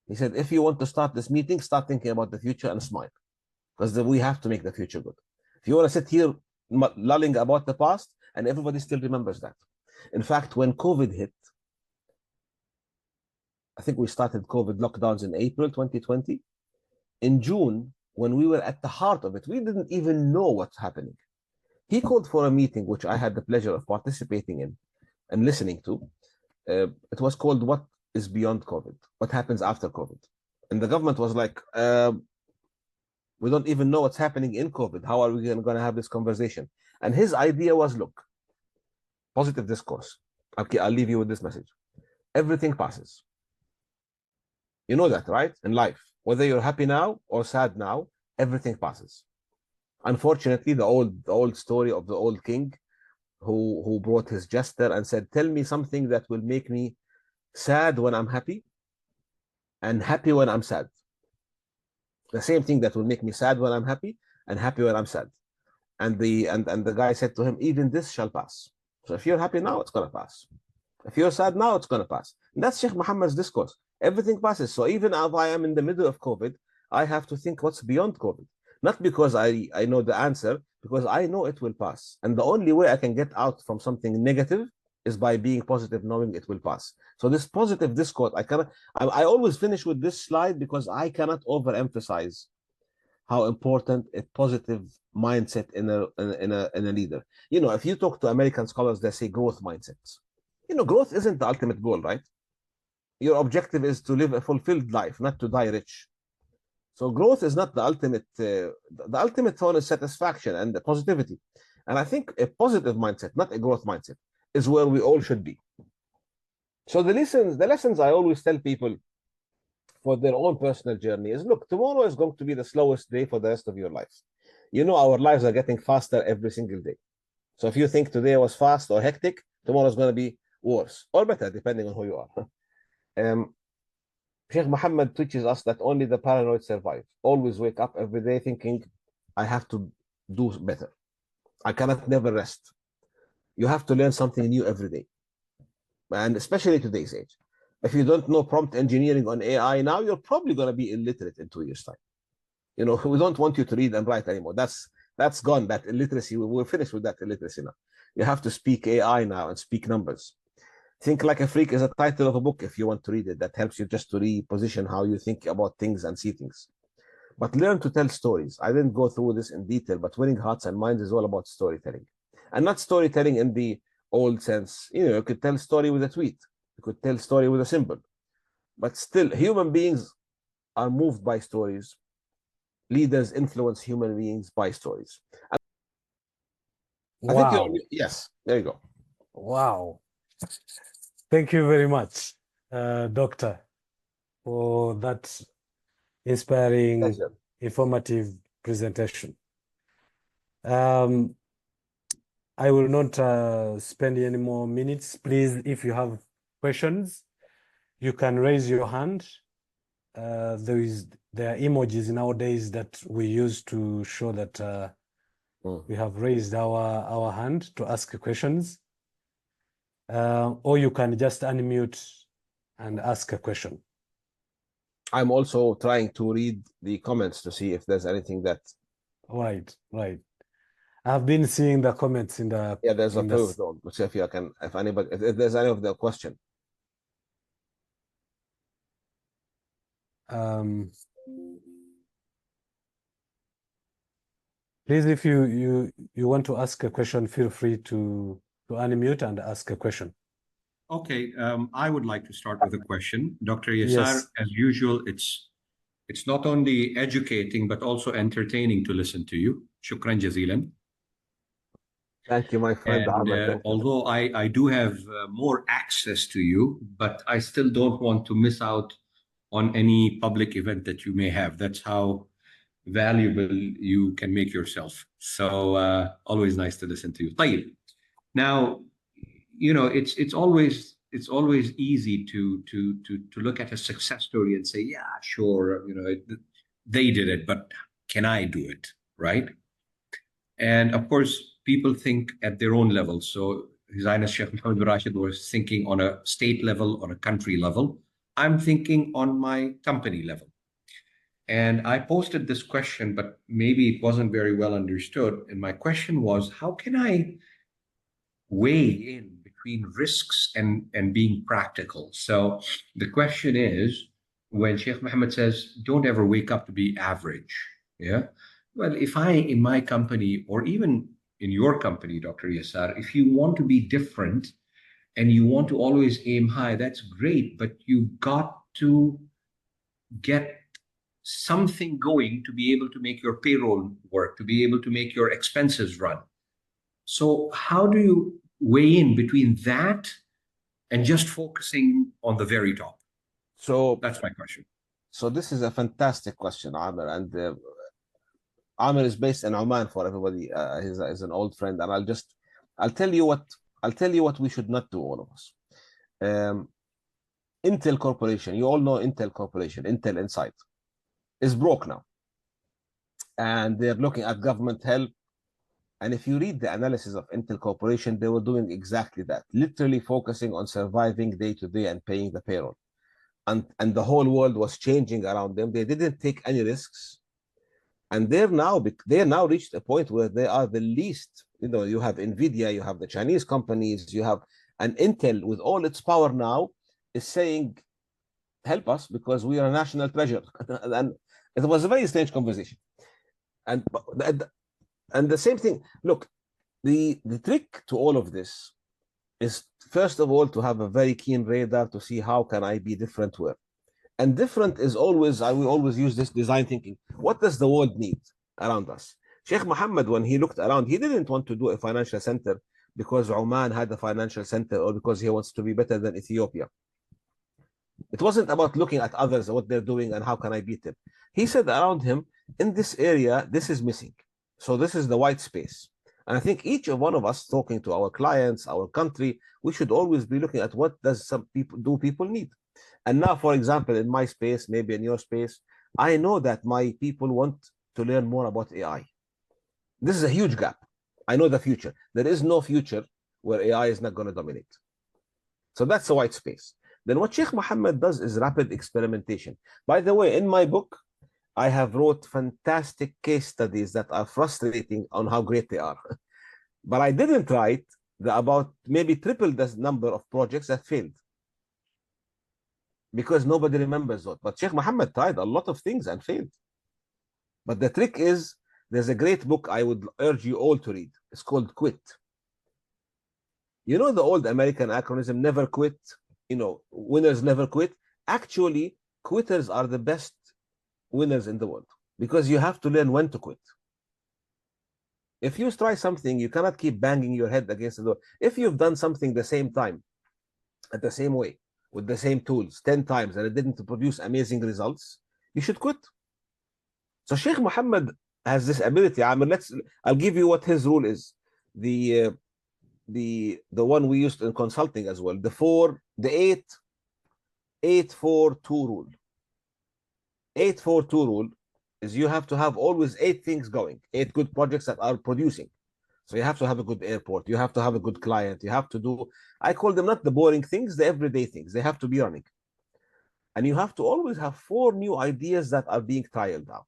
Speaker 1: He said, if you want to start this meeting, start thinking about the future and smile, because we have to make the future good. If you want to sit here lulling about the past, and everybody still remembers that. In fact, when COVID hit, I think we started COVID lockdowns in April 2020. In June, when we were at the heart of it, we didn't even know what's happening. He called for a meeting, which I had the pleasure of participating in and listening to. It was called What is Beyond COVID? What happens after COVID? And the government was like, we don't even know what's happening in COVID. How are we going to have this conversation? And his idea was, look, positive discourse. Okay, I'll leave you with this message. Everything passes. You know that, right? In life, whether you're happy now or sad now, everything passes. Unfortunately, the old story of the old king who brought his jester and said, tell me something that will make me sad when I'm happy and happy when I'm sad. The same thing that will make me sad when I'm happy and happy when I'm sad. And the guy said to him, even this shall pass. So if you're happy now, it's going to pass. If you're sad now, it's going to pass. And that's Sheikh Mohammed's discourse. Everything passes. So even if I am in the middle of COVID, I have to think what's beyond COVID. Not because I know the answer, because I know it will pass. And the only way I can get out from something negative is by being positive, knowing it will pass. So this positive discourse, I always finish with this slide because I cannot overemphasize how important a positive mindset in a leader. You know, if you talk to American scholars, they say growth mindsets. You know, growth isn't the ultimate goal, right? Your objective is to live a fulfilled life, not to die rich. So growth is not the ultimate. The ultimate one is satisfaction and the positivity. And I think a positive mindset, not a growth mindset, is where we all should be. So the lessons I always tell people for their own personal journey is, look, tomorrow is going to be the slowest day for the rest of your life. You know, our lives are getting faster every single day. So if you think today was fast or hectic, tomorrow is going to be worse or better, depending on who you are. Sheikh Mohammed teaches us that only the paranoid survive. Always wake up every day thinking, I have to do better. I cannot never rest. You have to learn something new every day. And especially today's age. If you don't know prompt engineering on AI now, you're probably going to be illiterate in 2 years' time. You know, we don't want you to read and write anymore. That's gone. That illiteracy, we're finished with that illiteracy now. You have to speak AI now and speak numbers. Think Like a Freak is a title of a book if you want to read it. That helps you just to reposition how you think about things and see things. But learn to tell stories. I didn't go through this in detail, but winning hearts and minds is all about storytelling. And not storytelling in the old sense. You know, you could tell a story with a tweet. You could tell a story with a symbol. But still, human beings are moved by stories. Leaders influence human beings by stories. I think
Speaker 2: Wow.
Speaker 1: yes, there you go.
Speaker 2: Wow. Thank you very much, Doctor, for that inspiring,
Speaker 1: Pleasure.
Speaker 2: informative presentation. I will not spend any more minutes. Please, if you have questions, you can raise your hand. There are emojis nowadays that we use to show that we have raised our hand to ask questions. Or you can just unmute and ask a question.
Speaker 1: I'm also trying to read the comments to see if there's anything that.
Speaker 2: Right. I've been seeing the comments in the.
Speaker 1: Yeah, there's a few of them. Let's see if you can, if anybody, if there's any of the question.
Speaker 2: Please, if you want to ask a question, feel free to unmute and ask a question.
Speaker 3: Okay, I would like to start with a question. Dr. Yasar,
Speaker 2: Yes.
Speaker 3: as usual, it's not only educating, but also entertaining to listen to you. Shukran jazilan.
Speaker 1: Thank you, my friend.
Speaker 3: And although I do have more access to you, but I still don't want to miss out on any public event that you may have. That's how valuable you can make yourself. So always nice to listen to you. طيب. Now, you know, it's always easy to look at a success story and say, yeah, sure, you know, they did it, but can I do it, right? And of course, people think at their own level. So His Highness Sheikh Mohammed Rashid was thinking on a state level, on a country level. I'm thinking on my company level. And I posted this question, but maybe it wasn't very well understood. And my question was, how can I weigh in between risks and being practical? So the question is, when Sheikh Mohammed says, don't ever wake up to be average. Yeah. Well, if I, in my company, or even in your company, Dr. Yasar, if you want to be different and you want to always aim high, that's great, but you've got to get something going to be able to make your payroll work, to be able to make your expenses run. So how do you weigh in between that and just focusing on the very top?
Speaker 1: So
Speaker 3: That's my question.
Speaker 1: So this is a fantastic question, Amr, and Amr is based in Oman for everybody. He's an old friend, and I'll tell you what we should not do, all of us. Um, Intel Corporation, you all know Intel Corporation, Intel Insight, is broke now, and they're looking at government help. And if you read the analysis of Intel Corporation, they were doing exactly that, literally focusing on surviving day to day and paying the payroll. And the whole world was changing around them. They didn't take any risks, and they're now reached a point where they are the least. You have Nvidia, you have the Chinese companies, you have an Intel with all its power now is saying, "Help us because we are a national treasure." And it was a very strange conversation. And the same thing. Look, the trick to all of this is, first of all, to have a very keen radar to see how can I be different where. And different is always, I will always use this design thinking. What does the world need around us? Sheikh Mohammed, when he looked around, he didn't want to do a financial center because Oman had a financial center or because he wants to be better than Ethiopia. It wasn't about looking at others, what they're doing and how can I beat them. He said around him, in this area, this is missing. So this is the white space. And I think each of one of us talking to our clients, our country, we should always be looking at what does people need. And now, for example, in my space, maybe in your space, I know that my people want to learn more about AI. This is a huge gap. I know the future. There is no future where AI is not going to dominate. So that's a white space. Then what Sheikh Mohammed does is rapid experimentation. By the way, in my book, I have wrote fantastic case studies that are frustrating on how great they are. But I didn't write about maybe triple the number of projects that failed, because nobody remembers that. But Sheikh Mohammed tried a lot of things and failed. But the trick is, there's a great book I would urge you all to read. It's called Quit. You know the old American acronym, never quit, winners never quit. Actually, quitters are the best winners in the world, because you have to learn when to quit. If you try something, you cannot keep banging your head against the door. If you've done something the same time, at the same way, with the same tools 10 times and it didn't produce amazing results, you should quit. So Sheikh Mohammed has this ability. I'll give you what his rule is. The one we used in consulting as well. The 8-4-2 rule. 8-4-2 rule is you have to have always 8 things going, 8 good projects that are producing. So you have to have a good airport, you have to have a good client, you have to do, I call them not the boring things, the everyday things. They have to be running. And you have to always have 4 new ideas that are being trialed out.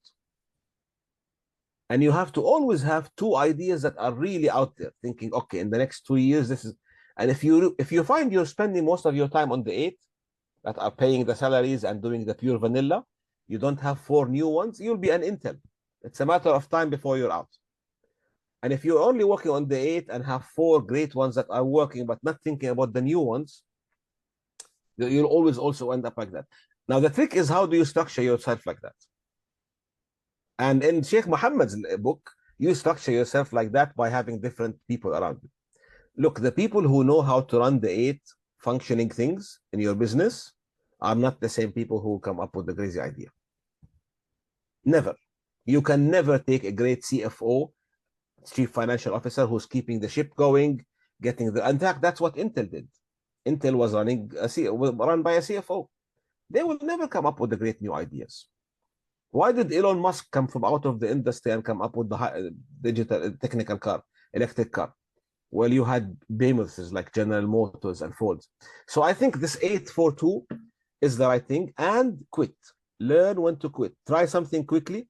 Speaker 1: And you have to always have 2 ideas that are really out there, thinking, okay, in the next 2 years, this is. And if you find you're spending most of your time on the 8 that are paying the salaries and doing the pure vanilla, you don't have 4 new ones, you'll be an Intel. It's a matter of time before you're out. And if you're only working on the 8 and have 4 great ones that are working, but not thinking about the new ones, you'll always also end up like that. Now, the trick is, how do you structure yourself like that? And in Sheikh Mohammed's book, you structure yourself like that by having different people around you. Look, the people who know how to run the 8 functioning things in your business are not the same people who come up with the crazy idea. Never. You can never take a great CFO, chief financial officer, who's keeping the ship going, in fact, that's what Intel did. Intel was run by a CFO. They will never come up with the great new ideas. Why did Elon Musk come from out of the industry and come up with the digital technical car, electric car? Well, you had behemoths like General Motors and Ford. So I think this 8-4-2 is the right thing, and quit. Learn when to quit. Try something quickly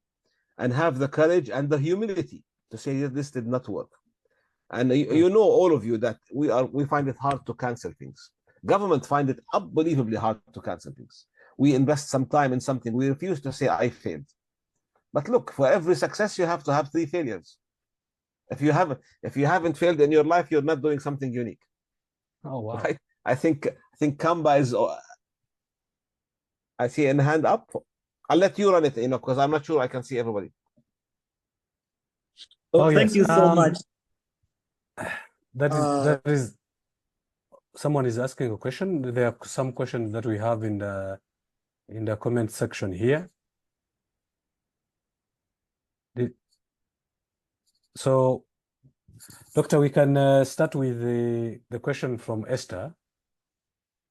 Speaker 1: and have the courage and the humility to say that this did not work. And you know, all of you, that we find it hard to cancel things. Government find it unbelievably hard to cancel things. We invest some time in something. We refuse to say I failed. But look, for every success, you have to have 3 failures. If you haven't failed in your life, you're not doing something unique.
Speaker 2: Oh, wow.
Speaker 1: Right? I think Kamba is. I see a hand up. I'll let you run it, because I'm not sure I can see everybody.
Speaker 4: Oh, thank
Speaker 2: yes.
Speaker 4: you so much.
Speaker 2: That is someone is asking a question. There are some questions that we have in the comment section here. So, Doctor, we can start with the question from Esther.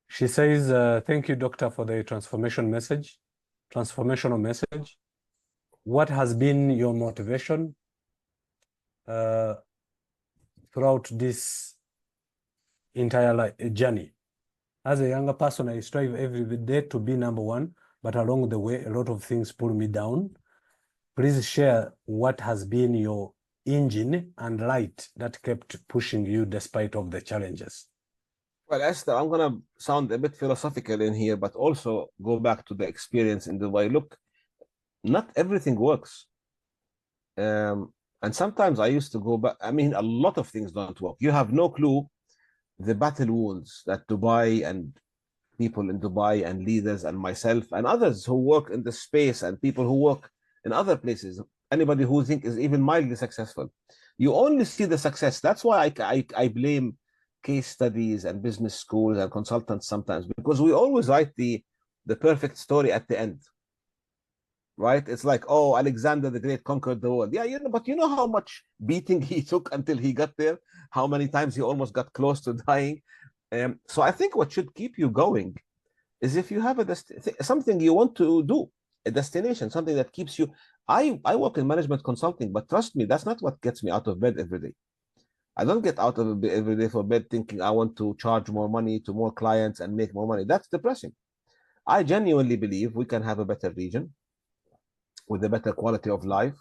Speaker 2: She says, thank you, Doctor, for the transformational message. What has been your motivation throughout this entire journey? As a younger person, I strive every day to be number one, but along the way, a lot of things pull me down. Please share what has been your engine and light that kept pushing you despite of the challenges.
Speaker 1: Well, Esther, I'm going to sound a bit philosophical in here, but also go back to the experience in the way, look, not everything works. And sometimes I used to go back. I mean, a lot of things don't work. You have no clue the battle wounds that Dubai and people in Dubai and leaders and myself and others who work in the space and people who work in other places, anybody who think is even mildly successful, you only see the success. That's why I blame case studies and business schools and consultants sometimes, because we always write the perfect story at the end, right? It's like, oh, Alexander the Great conquered the world. Yeah, but you know how much beating he took until he got there, how many times he almost got close to dying. So I think what should keep you going is if you have something you want to do, a destination, something that keeps you. I work in management consulting, but trust me, that's not what gets me out of bed every day. I don't get out of bed every day for bed thinking I want to charge more money to more clients and make more money. That's depressing. I genuinely believe we can have a better region with a better quality of life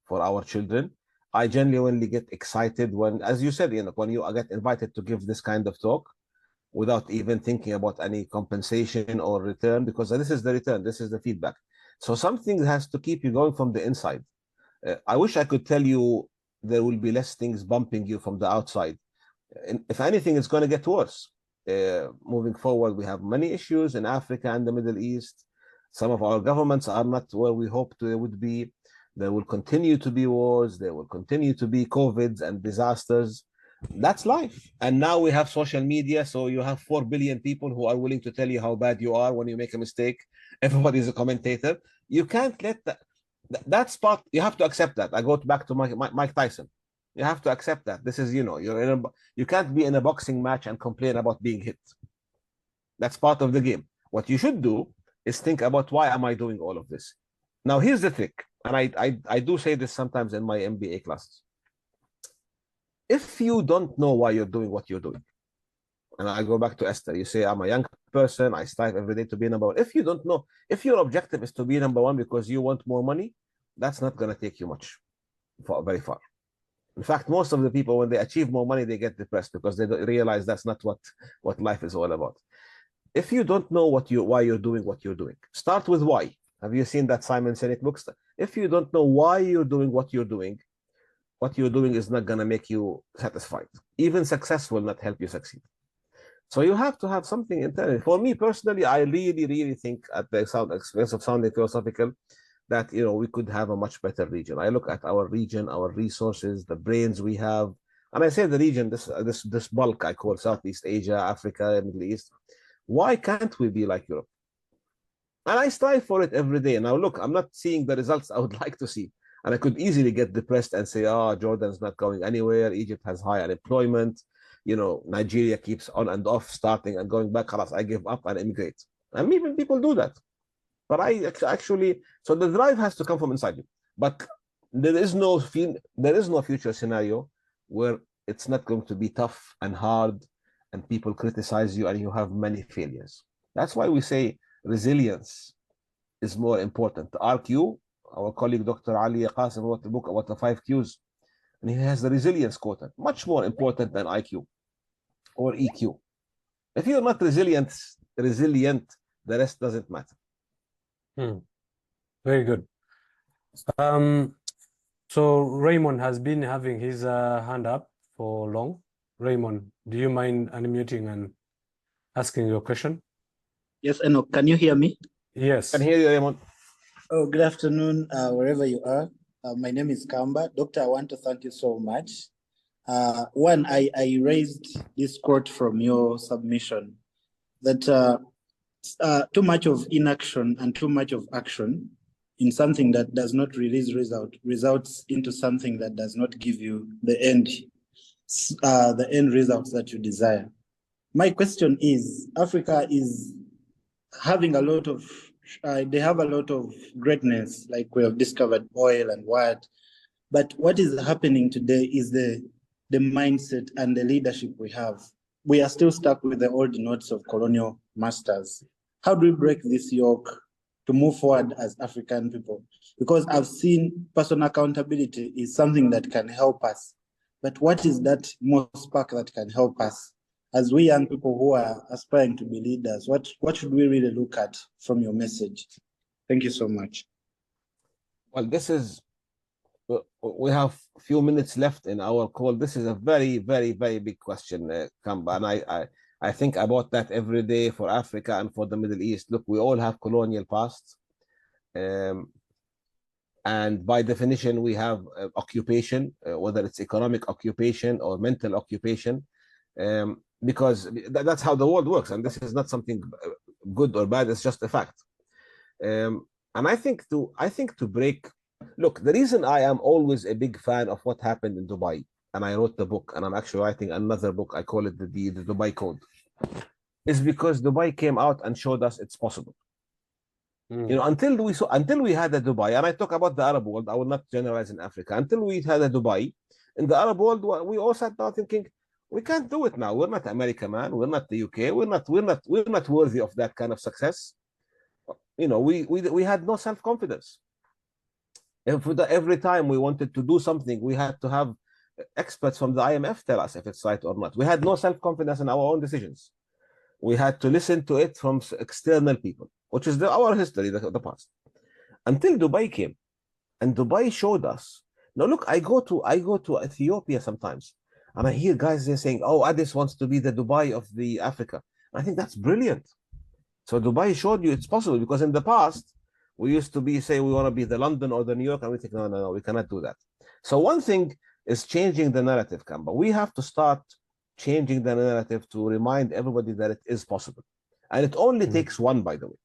Speaker 1: for our children. I genuinely get excited when, as you said, when you get invited to give this kind of talk without even thinking about any compensation or return, because this is the return, this is the feedback. So something has to keep you going from the inside. I wish I could tell you there will be less things bumping you from the outside. And if anything, it's going to get worse. Moving forward, we have many issues in Africa and the Middle East. Some of our governments are not where we hoped they would be. There will continue to be wars. There will continue to be COVIDs and disasters. That's life. And now we have social media. So you have 4 billion people who are willing to tell you how bad you are when you make a mistake. Everybody is a commentator. You can't let that spot. You have to accept that. I go back to Mike Tyson. You have to accept that. This is, you can't be in a boxing match and complain about being hit. That's part of the game. What you should do is think about, why am I doing all of this? Now, here's the trick. And I do say this sometimes in my MBA classes. If you don't know why you're doing what you're doing, and I go back to Esther, you say, I'm a young person, I strive every day to be number one. If you don't know, if your objective is to be number one because you want more money, that's not going to take you very far. In fact, most of the people, when they achieve more money, they get depressed because they don't realize that's not what life is all about. If you don't know why you're doing what you're doing, start with why. Have you seen that Simon Sinek book? If you don't know why you're doing what you're doing is not going to make you satisfied. Even success will not help you succeed. So you have to have something internally. For me personally, I really, really think, at the expense of sounding philosophical, that we could have a much better region. I look at our region, our resources, the brains we have, and I say the region, this bulk I call Southeast Asia, Africa, Middle East. Why can't we be like Europe? And I strive for it every day. Now, look, I'm not seeing the results I would like to see. And I could easily get depressed and say, Jordan's not going anywhere. Egypt has high unemployment. Nigeria keeps on and off, starting and going back. I give up and immigrate. And even people do that. But so the drive has to come from inside you. But there is no future scenario where it's not going to be tough and hard and people criticize you and you have many failures. That's why we say resilience is more important. The RQ, our colleague Dr. Ali Qasim wrote a book about the 5 Qs, and he has the resilience quotient, much more important than IQ or EQ. If you're not resilient, the rest doesn't matter.
Speaker 2: Very good. So Raymond has been having his hand up for long. Raymond, do you mind unmuting and asking your question?
Speaker 4: Yes, Enoch, can you hear me?
Speaker 2: Yes.
Speaker 1: I can hear you, Raymond.
Speaker 4: Oh, good afternoon, wherever you are. My name is Kamba. Doctor, I want to thank you so much. One, I raised this quote from your submission that too much of inaction and too much of action in something that does not release results into something that does not give you the end results that you desire. My question is, Africa is having a lot of, they have a lot of greatness, like we have discovered oil and what, but what is happening today is the mindset and the leadership we have. We are still stuck with the old notes of colonial masters. How do we break this yoke to move forward as African people? Because I've seen personal accountability is something that can help us, but what is that more spark that can help us? As we young people who are aspiring to be leaders, what should we really look at from your message? Thank you so much.
Speaker 1: Well, we have a few minutes left in our call. This is a very, very, very big question, Kamba, and I think about that every day for Africa and for the Middle East. Look, we all have colonial past, and by definition, we have occupation, whether it's economic occupation or mental occupation. Because that's how the world works, and this is not something good or bad, it's just a fact. And I think to break, look, the reason I am always a big fan of what happened in Dubai, and I wrote the book, and I'm actually writing another book, I call it the Dubai Code, is because Dubai came out and showed us it's possible. You know, until we had a Dubai, and I talk about the Arab world, I will not generalize in Africa, until we had a Dubai, in the Arab world, we all sat down thinking, we can't do it now. We're not America, man. We're not the UK. We're not worthy of that kind of success. You know, we had no self-confidence. Every time we wanted to do something, we had to have experts from the IMF tell us if it's right or not. We had no self-confidence in our own decisions. We had to listen to it from external people, which is our history, the past. Until Dubai came, and Dubai showed us. Now look, I go to Ethiopia sometimes, and I hear guys there saying, "Oh, Addis wants to be the Dubai of the Africa." I think that's brilliant. So Dubai showed you it's possible, because in the past we used to say we want to be the London or the New York, and we think no, we cannot do that. So one thing is changing the narrative, Kamba. We have to start changing the narrative to remind everybody that it is possible, and it only takes one, by the way.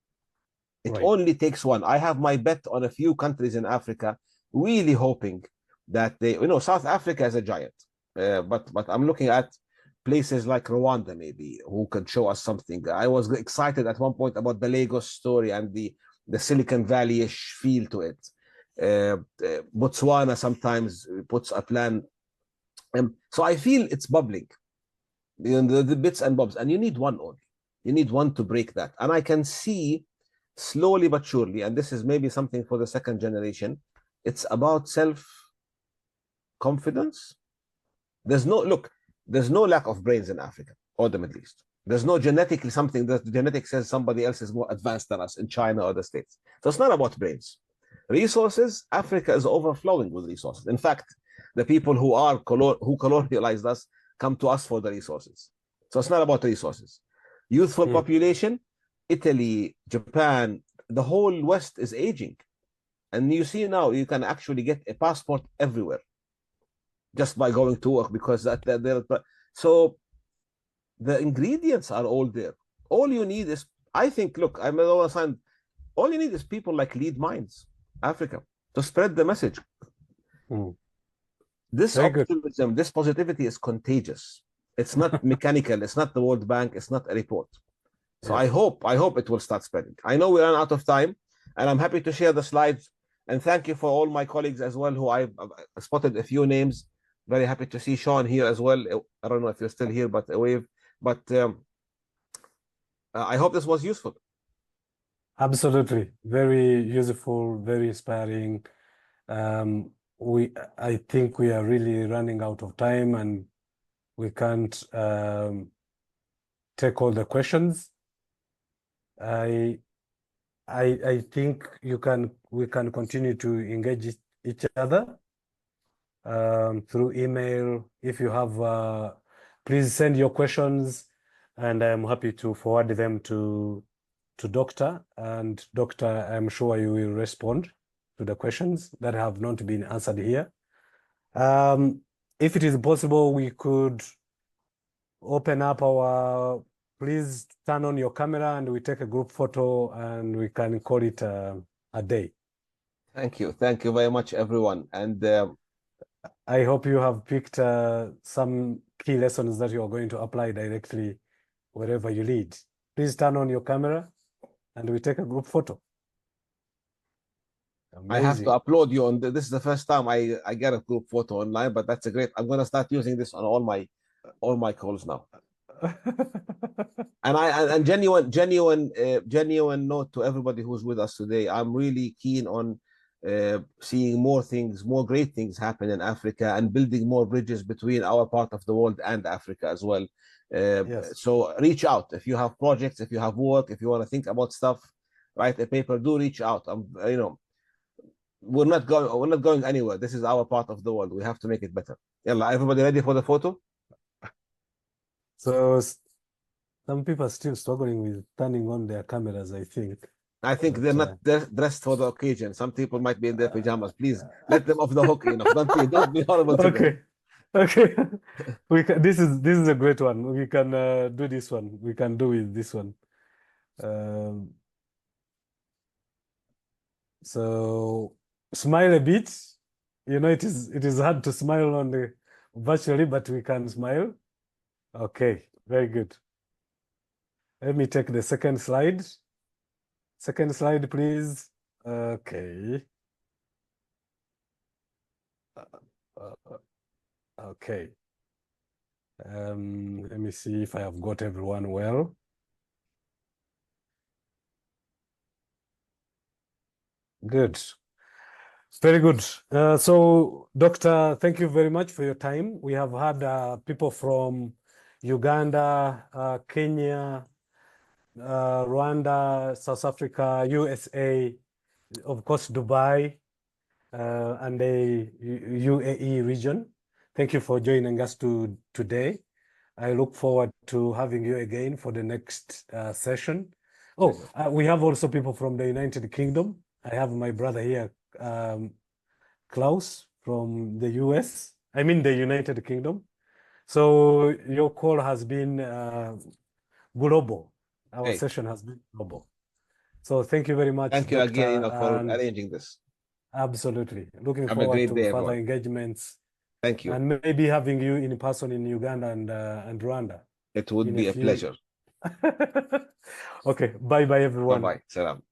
Speaker 1: It only takes one. I have my bet on a few countries in Africa, really hoping that they, South Africa is a giant. But I'm looking at places like Rwanda, maybe, who could show us something. I was excited at one point about the Lagos story and the Silicon Valley-ish feel to it. Botswana sometimes puts a plan. So I feel it's bubbling, the bits and bobs, and you need one only. You need one to break that. And I can see slowly but surely, and this is maybe something for the second generation, it's about self-confidence. There's no lack of brains in Africa or the Middle East. There's no genetically something that genetics says somebody else is more advanced than us in China or the States. So it's not about brains. Resources, Africa is overflowing with resources. In fact, the people who colonialized us come to us for the resources. So it's not about resources. Youthful population, Italy, Japan, the whole West is aging. And you see now you can actually get a passport everywhere just by going to work, because so the ingredients are all there. All you need is, I think, look, I'm on the side, all you need is people like Lead Minds, Africa, to spread the message. This optimism, this positivity is contagious. It's not mechanical. It's not the World Bank. It's not a report. So I hope it will start spreading. I know we ran out of time, and I'm happy to share the slides. And thank you for all my colleagues as well, who I've spotted a few names. Very happy to see Sean here as well. I don't know if you're still here, but a wave. But I hope this was useful.
Speaker 2: Absolutely. Very useful, very inspiring. I think we are really running out of time and we can't take all the questions. I think we can continue to engage each other through email. If you have, please send your questions, and I'm happy to forward them to Doctor. And Doctor, I'm sure you will respond to the questions that have not been answered here. If it is possible, we could open up our. Please turn on your camera and we take a group photo and we can call it a day.
Speaker 1: Thank you very much, everyone. And
Speaker 2: I hope you have picked some key lessons that you are going to apply directly wherever you lead. Please turn on your camera and we take a group photo. Amazing.
Speaker 1: I have to upload you on this is the first time I get a group photo online, but that's a great. I'm going to start using this on all my calls now. And genuine note to everybody who's with us today. I'm really keen on seeing more great things happen in Africa and building more bridges between our part of the world and Africa as well.
Speaker 2: Yes.
Speaker 1: So reach out if you have projects, if you have work, if you want to think about stuff, write a paper. Do reach out. We're not going anywhere. This is our part of the world. We have to make it better. Yalla, everybody ready for the photo?
Speaker 2: So some people are still struggling with turning on their cameras, I think.
Speaker 1: They're not dressed for the occasion. Some people might be in their pajamas. Please let them off the hook. Don't be horrible to them.
Speaker 2: Okay. This is a great one. We can do this one. We can do with this one. So smile a bit. It is hard to smile on the virtually, but we can smile. Okay, very good. Let me take the second slide. Second slide, please. Okay. Okay. Let me see if I have got everyone well. Good. Very good. So, Doctor, thank you very much for your time. We have had people from Uganda, Kenya, Rwanda, South Africa, USA, of course, Dubai, and the UAE region. Thank you for joining us today. I look forward to having you again for the next session. We have also people from the United Kingdom. I have my brother here, Klaus, from the US. I mean the United Kingdom. So your call has been global. Our session has been global. So thank you very much.
Speaker 1: Thank you again for arranging this.
Speaker 2: Absolutely. Looking forward to further engagements.
Speaker 1: Thank you.
Speaker 2: And maybe having you in person in Uganda and Rwanda.
Speaker 1: It would be a pleasure.
Speaker 2: Okay. Bye-bye, everyone.
Speaker 1: Bye-bye. Salam.